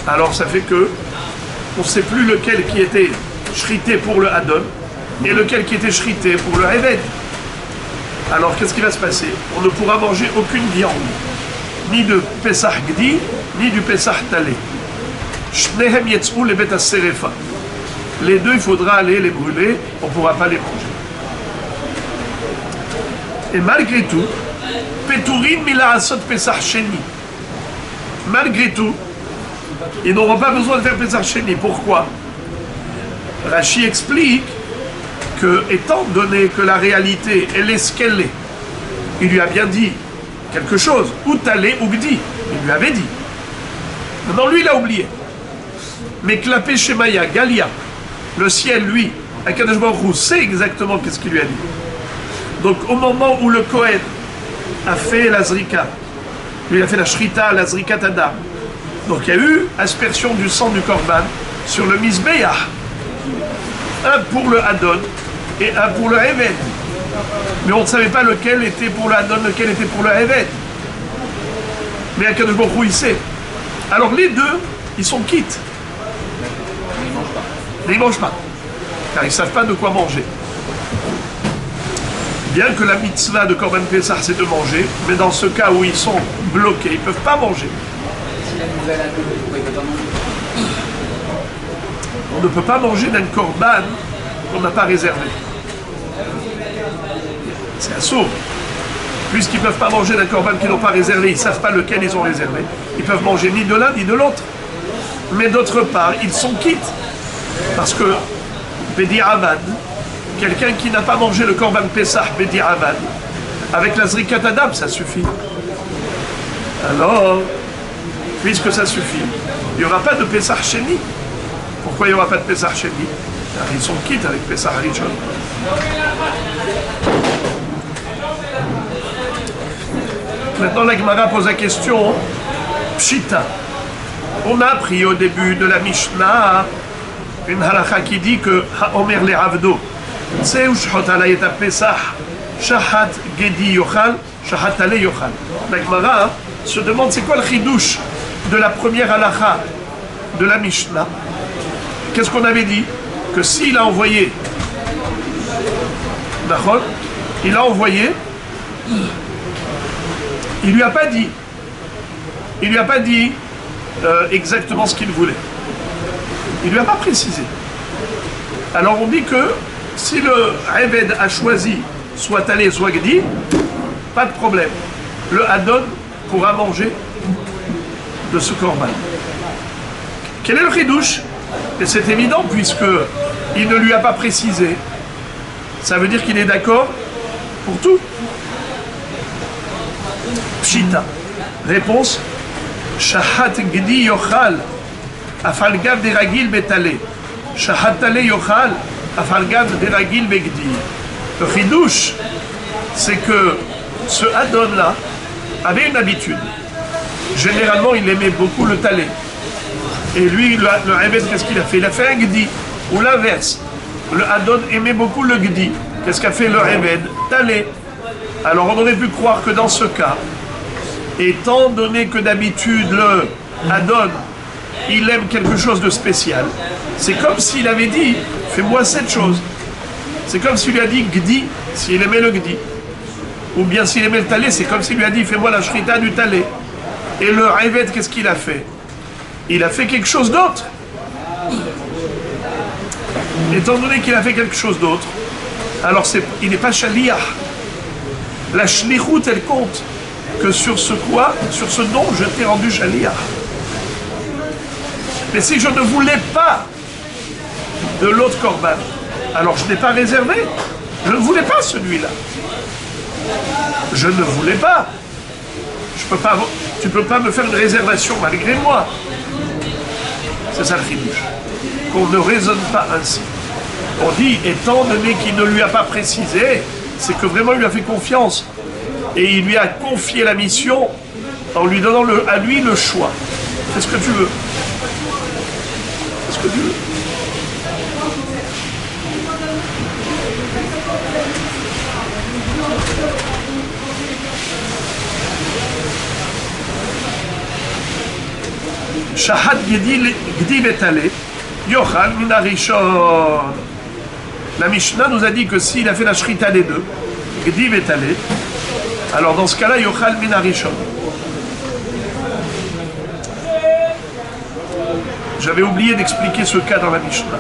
Alors ça fait que on ne sait plus lequel qui était shrité pour le Hadon et lequel qui était shrité pour le Eved. Alors qu'est-ce qui va se passer? On ne pourra manger aucune viande, ni de Pesach Gdi, ni du Pesach Talé. Shnehem yetz'u le bet serefa. Les deux, il faudra aller les brûler, on ne pourra pas les manger. Et malgré tout, Peturin milarasot Pesach Sheni. Malgré tout, ils n'auront pas besoin de faire Pesach Sheni. Pourquoi? Rashi explique que, étant donné que la réalité, elle est ce qu'elle est, il lui a bien dit quelque chose, ou Talé ou Gdi, il lui avait dit. Maintenant, lui, il a oublié. Mais Klapé Shemaya, Galia, le ciel, lui, Akadosh Baruch Hu, sait exactement qu'est-ce qu'il lui a dit. Donc, au moment où le Kohen a fait la Zrika, lui, il a fait la Shrita, la Zrika Tadam, donc il y a eu aspersion du sang du Korban sur le Mizbeach. Un pour le Hadon et un pour le Eved. Mais on ne savait pas lequel était pour le Hadon, lequel était pour le Eved. Mais Akadosh Baruch Hu, il sait. Alors les deux, ils sont quittes. Mais ils ne mangent pas. Car ils ne savent pas de quoi manger. Bien que la mitzvah de Korban Pessah, c'est de manger, mais dans ce cas où ils sont bloqués, ils ne peuvent pas manger. On ne peut pas manger d'un korban qu'on n'a pas réservé. C'est assourd. Puisqu'ils ne peuvent pas manger d'un korban qu'ils n'ont pas réservé, ils ne savent pas lequel ils ont réservé. Ils peuvent manger ni de l'un ni de l'autre. Mais d'autre part, ils sont quittes. Parce que Bedi Avad, quelqu'un qui n'a pas mangé le korban Pessah Bedi Avad, avec la Zrikat Adam, ça suffit. Alors, puisque ça suffit, il n'y aura pas de Pessah Sheni. Pourquoi il n'y aura pas de Pessah Sheni? Car ils sont quittes avec Pessah Rishon. Maintenant, la Gemara pose la question Pshita. On a appris au début de la Mishnah une halakha qui dit que Ha'omer le Avdo, c'est où Shchot alayet Pesach, Shahat Gedi Yochal, Shahat Ale Yochal. La Gemara se demande c'est quoi le chidouche de la première halakha de la Mishnah. Qu'est-ce qu'on avait dit? Que s'il a envoyé, il a envoyé, il lui a pas dit, exactement ce qu'il voulait. Il lui a pas précisé. Alors on dit que si le Eved a choisi soit Talé, soit Gdi, pas de problème. Le Hadon pourra manger de ce korban. Quel est le chidouche? Et c'est évident puisqu'il ne lui a pas précisé. Ça veut dire qu'il est d'accord pour tout. Pshita. Réponse. Shahat Gdi Yochal Afalgav de Ragil Betale. Shahat Tale Yochal Afalgav de Ragil Begdi. Le chidouche, c'est que ce Hadon-là avait une habitude. Généralement, il aimait beaucoup le Talé. Et lui, le Eved, qu'est-ce qu'il a fait? Il a fait un Gdi, ou l'inverse. Le Hadon aimait beaucoup le Gdi. Qu'est-ce qu'a fait le Eved? Talé. Alors on aurait pu croire que dans ce cas, étant donné que d'habitude le Hadon, il aime quelque chose de spécial, c'est comme s'il avait dit, fais-moi cette chose. C'est comme s'il lui a dit Gdi, s'il aimait le Gdi. Ou bien s'il aimait le Talé, c'est comme s'il lui a dit, fais-moi la shrita du Talé. Et le Eved, qu'est-ce qu'il a fait? Il a fait quelque chose d'autre. Étant donné qu'il a fait quelque chose d'autre, alors il n'est pas shaliach. La shlichut, elle compte que sur ce dont je t'ai rendu shaliach. Mais si je ne voulais pas de l'autre korban, alors je n'ai pas réservé. Je ne voulais pas celui-là. Je ne voulais pas. Tu ne peux pas me faire une réservation malgré moi. C'est ça le chidouche. Qu'on ne raisonne pas ainsi. On dit, étant donné qu'il ne lui a pas précisé, c'est que vraiment il lui a fait confiance. Et il lui a confié la mission en lui donnant à lui le choix. Fais ce que tu veux. Fais ce que tu veux. Shahat Gdi Betale, Yochal Min Harishon. La Mishnah nous a dit que s'il a fait la shrita des deux, Gdi Betale, alors dans ce cas-là, Yochal Min Harishon. J'avais oublié d'expliquer ce cas dans la Mishnah.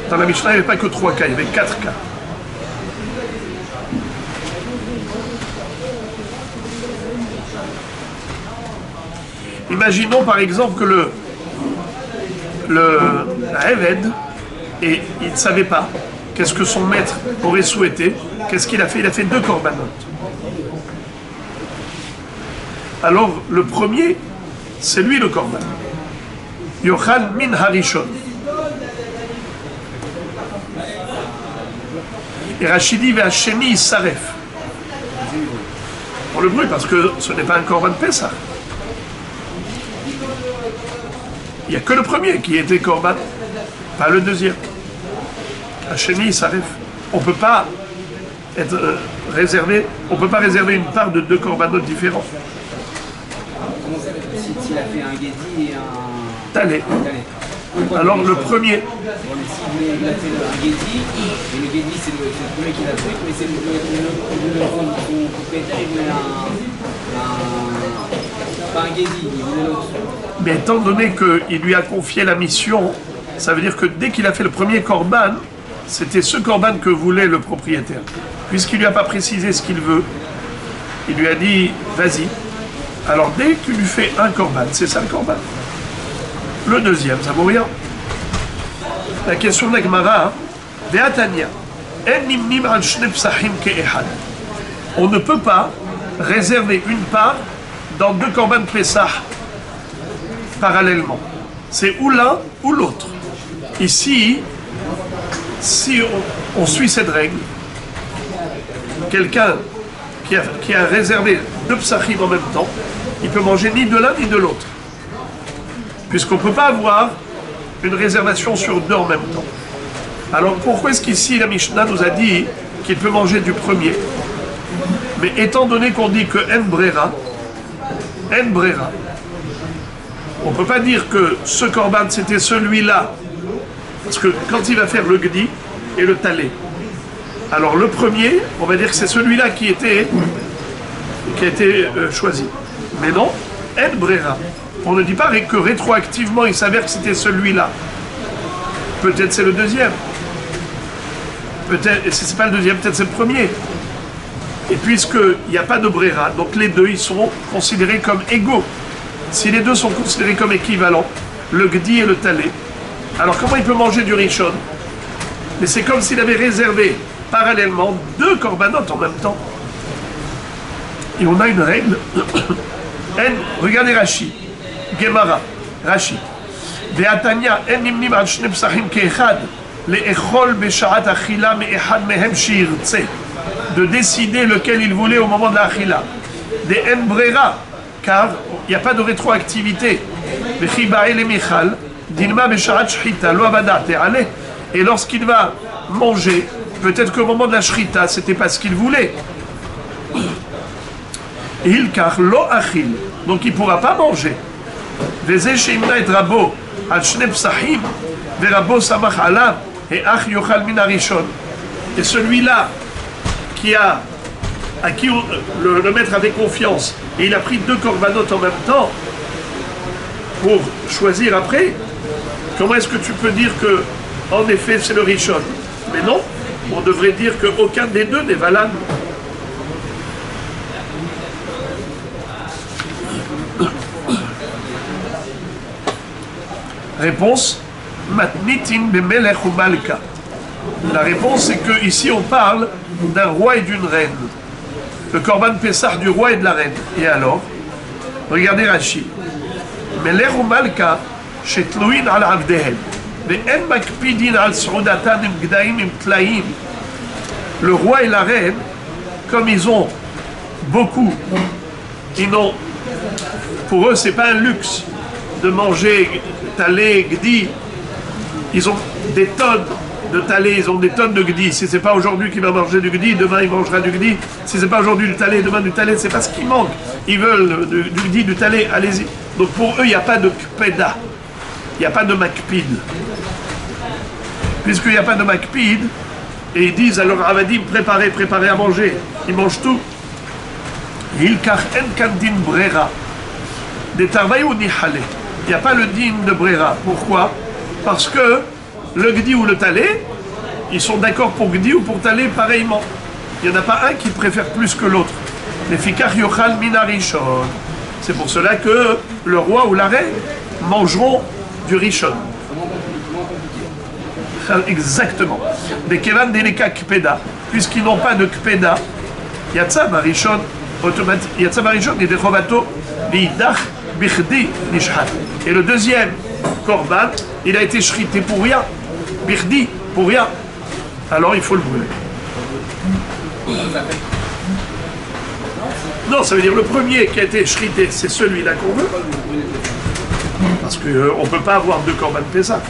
Dans la Mishnah, il n'y avait pas que 3 cas, il y avait 4 cas. Imaginons par exemple que le Eved, et il ne savait pas qu'est-ce que son maître aurait souhaité. Qu'est-ce qu'il a fait? Il a fait 2 korbanot. Alors le premier, c'est lui le korban. Yochal min harishon. Et Rachidi va Hasheni Saref. Pour le bruit, parce que ce n'est pas un korban Pessah. Il n'y a que le premier qui était korban, pas le deuxième. Hasheni Saref. On ne peut pas être réservé, on peut pas réserver une part de 2 korbanot différents. Comment ça fait s'il a fait un Gedi et un Talé. Alors le premier. Bon, mais s'il a fait un Gedi, et le Gedi c'est le premier qui l'a fait, mais c'est le propriétaire, il voulait pas un Gedi, il voulait l'autre. Mais étant donné qu'il lui a confié la mission, ça veut dire que dès qu'il a fait le premier korban, c'était ce korban que voulait le propriétaire. Puisqu'il ne lui a pas précisé ce qu'il veut, il lui a dit vas-y. Alors dès que tu lui fais un korban, c'est ça le korban. Le deuxième, ça vaut rien. La question de la Gemara, Ve'atania, en nimnim al shnei psachim ke'ehad. On ne peut pas réserver une part dans 2 korban Pessah parallèlement. C'est ou l'un ou l'autre. Ici, si on suit cette règle, quelqu'un qui a réservé 2 psachim en même temps, il peut manger ni de l'un ni de l'autre. Puisqu'on ne peut pas avoir une réservation sur 2 en même temps. Alors pourquoi est-ce qu'ici la Mishnah nous a dit qu'il peut manger du premier? Mais étant donné qu'on dit que en brera, on ne peut pas dire que ce korban c'était celui-là. Parce que quand il va faire le gdi et le talé, alors le premier, on va dire que c'est celui-là qui a été choisi. Mais non, en brera. On ne dit pas que rétroactivement il s'avère que c'était celui-là. Peut-être c'est le deuxième. Peut-être, et si ce n'est pas le deuxième, peut-être c'est le premier. Et puisqu'il n'y a pas de brera, donc les deux ils seront considérés comme égaux. Si les deux sont considérés comme équivalents, le gdi et le talé, alors comment il peut manger du rishon? Mais c'est comme s'il avait réservé parallèlement 2 korbanot en même temps. Et on a une règle. Regardez Rashi. Gemara, Rashi. Ve'atanya en nimnim al shnei psachim ke'echad le'echol b'sha'at achila me'echad mehem she'irtze. De décider lequel il voulait au moment de la achila. Des en brera, car il n'y a pas de rétroactivité. Ve'chibae le'michal dinma b'sha'at shchita lo avada te'ale. Et lorsqu'il va manger, peut-être qu'au moment de la shrita, c'était pas ce qu'il voulait. Ilkach lo achil, donc il ne pourra pas manger. Veze sheimna et rabo al shnei psachim, ve rabo samach alav, et ach yochal min harishon. Et celui-là à qui le maître avait confiance, et il a pris 2 korbanot en même temps pour choisir après, comment est-ce que tu peux dire que, en effet, c'est le rishon? Mais non, on devrait dire qu'aucun des deux n'est valable. Réponse, matnitin bemelech ou malka. La réponse c'est que ici on parle d'un roi et d'une reine. Le korban Pessah du roi et de la reine. Et alors, regardez Rashi. Melech ou malka shetluin al avdehem. Ve'en makpidin al s'udatan im gdaim im tlaim. Le roi et la reine, comme ils ont beaucoup, pour eux c'est pas un luxe de manger talé, gdi. Ils ont des tonnes de talé, ils ont des tonnes de gdi. Si c'est pas aujourd'hui qu'il va manger du gdi, demain il mangera du gdi. Si c'est pas aujourd'hui du talé, demain du talé, c'est pas ce qui manque. Ils veulent du gdi, du talé, allez-y. Donc pour eux, il n'y a pas de kpeda, il n'y a pas de makpid. Puisqu'il n'y a pas de makpid, et ils disent alors Avadim, préparez à manger. Ils mangent tout. Il n'y a pas le din de brera. Pourquoi? Parce que le gdi ou le talé, ils sont d'accord pour gdi ou pour talé pareillement. Il n'y en a pas un qui préfère plus que l'autre. Les fikach yochal minarishon. C'est pour cela que le roi ou la reine mangeront du rishon. Exactement. Mais kevan deleka kpeda, puisqu'ils n'ont pas de kpeda, yatsa barishon automatique, yatsa barishon et de chovato bi'idach bichdi nishhat. Et le deuxième korban, il a été shrité pour rien, bichdi pour rien. Alors il faut le brûler. Non, ça veut dire le premier qui a été shrité, c'est celui-là qu'on veut. Parce qu'on ne peut pas avoir deux korban Pessah.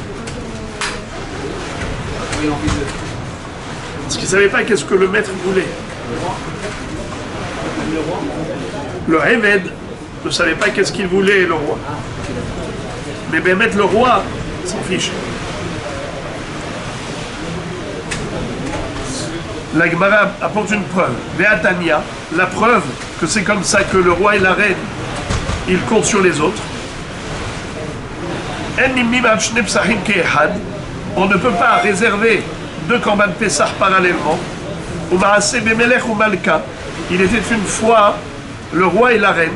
Parce qu'ils ne savaient pas qu'est-ce que le maître voulait. Le Eved ne savait pas qu'est-ce qu'il voulait, le roi. Mais Bémet, le roi, s'en fiche. La Gemara apporte une preuve. Ve'atania, la preuve que c'est comme ça que le roi et la reine, ils comptent sur les autres. On ne peut pas réserver deux korban Pessah parallèlement. Il était une fois le roi et la reine,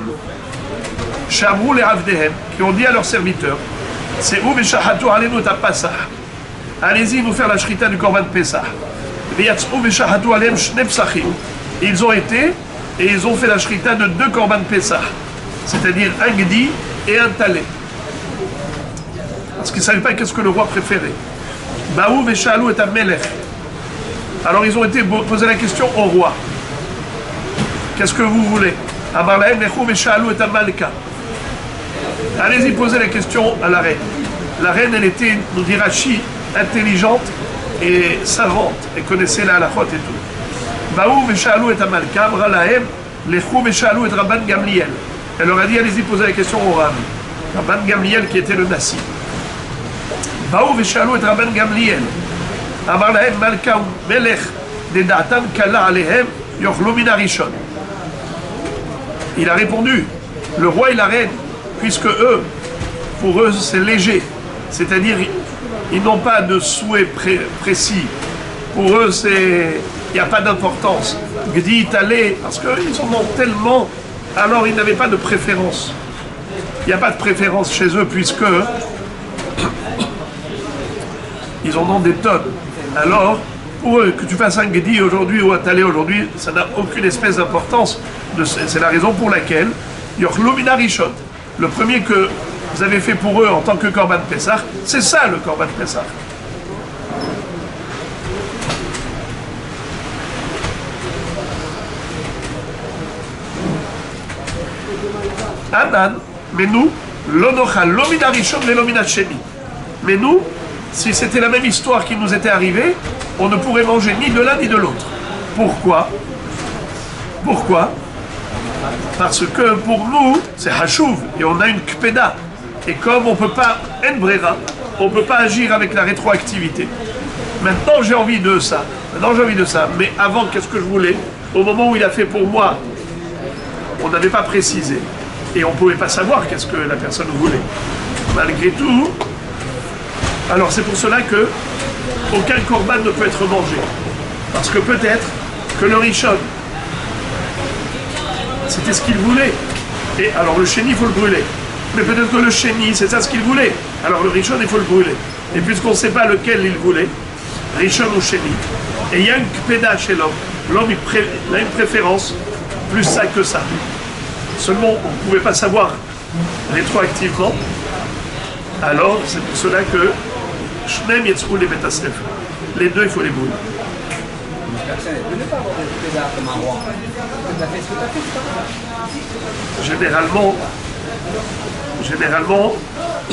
Shabrou les Ravdehem, qui ont dit à leurs serviteurs, c'est où allez-y nous faire la shrita du korban Pessah. Ils ont été et ils ont fait la shrita de deux korban Pessah, c'est-à-dire un gdi et un talé. Parce qu'ils ne savaient pas qu'est-ce que le roi préférait. Baou Veshalou est un melech. Alors ils ont été poser la question au roi. Qu'est-ce que vous voulez? Amarlahem Nechou Veshalou est un malka. Allez-y poser la question à la reine. La reine, elle était, nous dit Rashi, intelligente et savante. Elle connaissait la halachot et tout. Baou Veshalou est un malka. Amarlahem Nechou Veshalou est Rabban Gamliel. Elle leur a dit allez-y poser la question au Rav. Rabban Gamliel qui était le Nassi. Baou Veshalou et Rabban Gamliel. Amar lahem malka melech de da'atan kala alehem yochlu min harishon. Il a répondu, le roi et la reine, puisque eux, pour eux c'est léger, c'est-à-dire ils n'ont pas de souhait précis. Pour eux il n'y a pas d'importance. Gdi talé, parce qu'ils en ont tellement, alors ils n'avaient pas de préférence. Il n'y a pas de préférence chez eux puisque ils en ont des tonnes. Alors, pour eux, que tu fasses un gdi aujourd'hui ou un talé aujourd'hui, ça n'a aucune espèce d'importance. C'est la raison pour laquelle Yochlu min harishon, le premier que vous avez fait pour eux en tant que korban Pessah, c'est ça le korban Pessah. Anan, mais nous, l'onochal, l'omin harishon, l'omin hasheni. Mais nous, si c'était la même histoire qui nous était arrivée, on ne pourrait manger ni de l'un ni de l'autre. Pourquoi? Pourquoi? Parce que pour nous, c'est hashuv, et on a une kpeda. Et comme on ne peut pas, en brera, on ne peut pas agir avec la rétroactivité. Maintenant j'ai envie de ça. Mais avant, qu'est-ce que je voulais? Au moment où il a fait pour moi, on n'avait pas précisé. Et on ne pouvait pas savoir qu'est-ce que la personne voulait. Malgré tout, alors c'est pour cela que aucun korban ne peut être mangé. Parce que peut-être que le rishon, c'était ce qu'il voulait. Et alors le chéni, il faut le brûler. Mais peut-être que le chéni, c'est ça ce qu'il voulait. Alors le rishon, il faut le brûler. Et puisqu'on ne sait pas lequel il voulait, rishon ou chéni, et il y a une kpeda chez l'homme. L'homme, il a une préférence, plus ça que ça. Seulement, on ne pouvait pas savoir rétroactivement. Alors, c'est pour cela que Shneim Yetzrou les Betasref. Les deux, il faut les brûler. Généralement,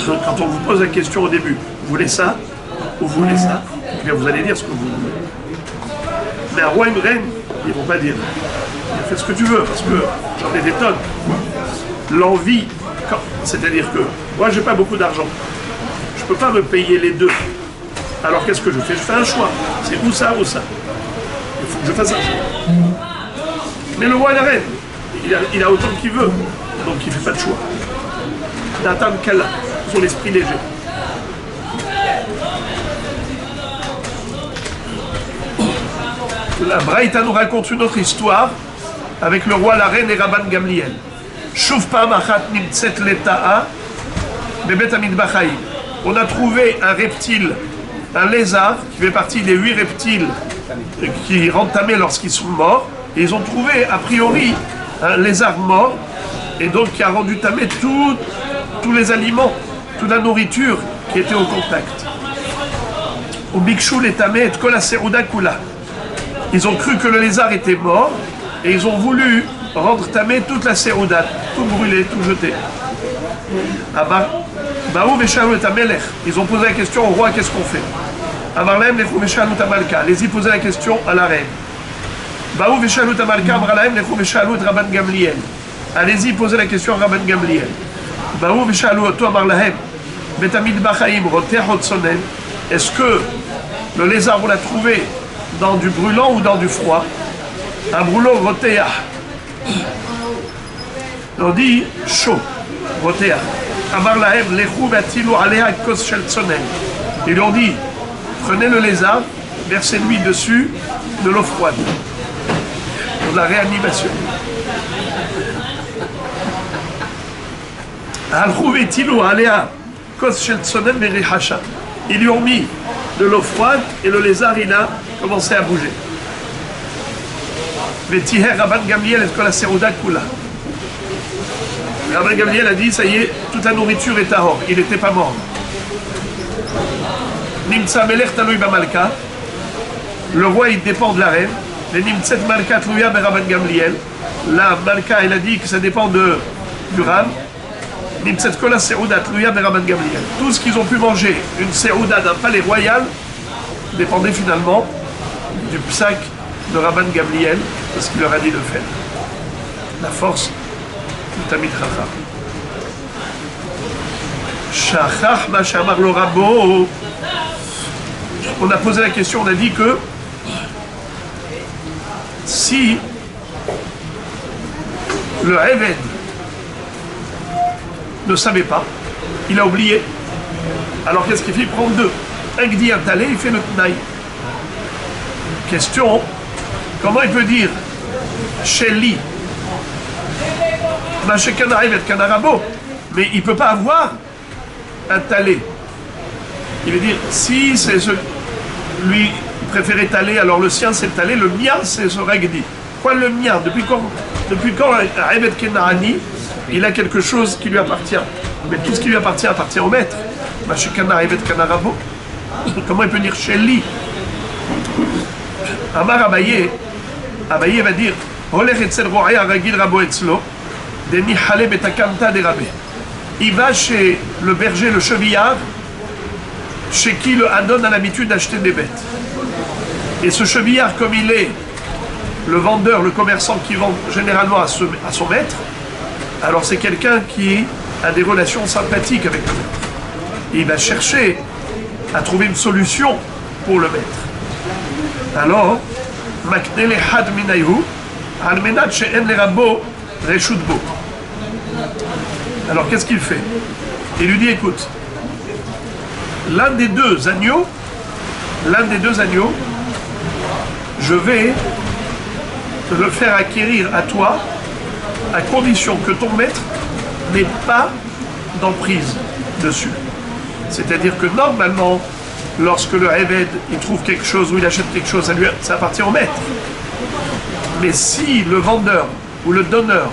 quand on vous pose la question au début, vous voulez ça ou vous voulez ça, eh bien vous allez dire ce que vous voulez. Mais un roi et une reine, ils ne vont pas dire. Fais ce que tu veux, parce que j'en ai des tonnes. L'envie C'est-à-dire que moi, j'ai pas beaucoup d'argent. Je peux pas me payer les deux. Alors qu'est-ce que je fais? Je fais un choix. C'est ou ça ou ça. Il faut que je fasse un choix. Mais le roi et la reine, il a autant qu'il veut. Donc il fait pas de choix. Nathan Kalla, son esprit léger. La Braïta nous raconte une autre histoire avec le roi, la reine et Rabban Gamliel. Shuv pa'am achat nimtzet leta'a bebet hamidbach haïm. On a trouvé un reptile, un lézard, qui fait partie des 8 reptiles qui rendent tamés lorsqu'ils sont morts. Et ils ont trouvé, a priori, un lézard mort, et donc qui a rendu tamé tous les aliments, toute la nourriture qui était au contact. Au Bikshou les tamé et kol haserouda kula. Ils ont cru que le lézard était mort, et ils ont voulu rendre tamé toute la serouda, tout brûler, tout jeter. Ils ont posé la question au roi, qu'est-ce qu'on fait? Allez-y, posez la question à la reine. Allez-y, posez la question à Rabban Gamliel. Est-ce que le lézard, on l'a trouvé dans du brûlant ou dans du froid? Un brûlant rotéa. On dit chaud, rotéa. Ils lui ont dit, prenez le lézard, versez-lui dessus de l'eau froide. Pour la réanimation. Ils lui ont mis de l'eau froide et le lézard il a commencé à bouger. Rabban Gamliel et la serouda kula. Rabban Gamliel a dit, ça y est, toute la nourriture est à hors. Il n'était pas mort. Nimtsa melech taloui bamalka. Le roi, il dépend de la reine. Les nimtset malka tlouya be Rabban Gamliel. La malka, elle a dit que ça dépend du ram. Nimtset kola serouda tlouya be Rabban Gamliel. Tout ce qu'ils ont pu manger, une serouda d'un palais royal, dépendait finalement du psak de Rabban Gamliel, parce qu'il leur a dit de faire. La force du Tamid Chacham. Shachach ma shamar lo rabo. On a posé la question, on a dit que si le Eved ne savait pas, il a oublié, alors qu'est-ce qu'il fait? Il prend 2. Un gdi, un talé, il fait le tnaï. Question, comment il peut dire Shelly, mais il ne peut pas avoir un talé. Il veut dire, si c'est lui préférait talé, alors le sien c'est le talé, le mien c'est ce ragdi. Quoi le mien? Depuis quand un Eved Kenani, il a quelque chose qui lui appartient? Mais tout ce qui lui appartient au maître. Comment il peut dire Shelly? Amar Abaye va dire il va chez le berger, le chevillard, chez qui le Hadon a l'habitude d'acheter des bêtes. Et ce chevillard, comme il est le vendeur, le commerçant qui vend généralement à son maître, alors c'est quelqu'un qui a des relations sympathiques avec le maître. Et il va chercher à trouver une solution pour le maître. Alors, alors qu'est-ce qu'il fait? Il lui dit, écoute, l'un des deux agneaux, je vais te le faire acquérir à toi, à condition que ton maître n'ait pas d'emprise dessus. C'est-à-dire que normalement, lorsque le Eved il trouve quelque chose ou il achète quelque chose, ça appartient au maître. Mais si le vendeur ou le donneur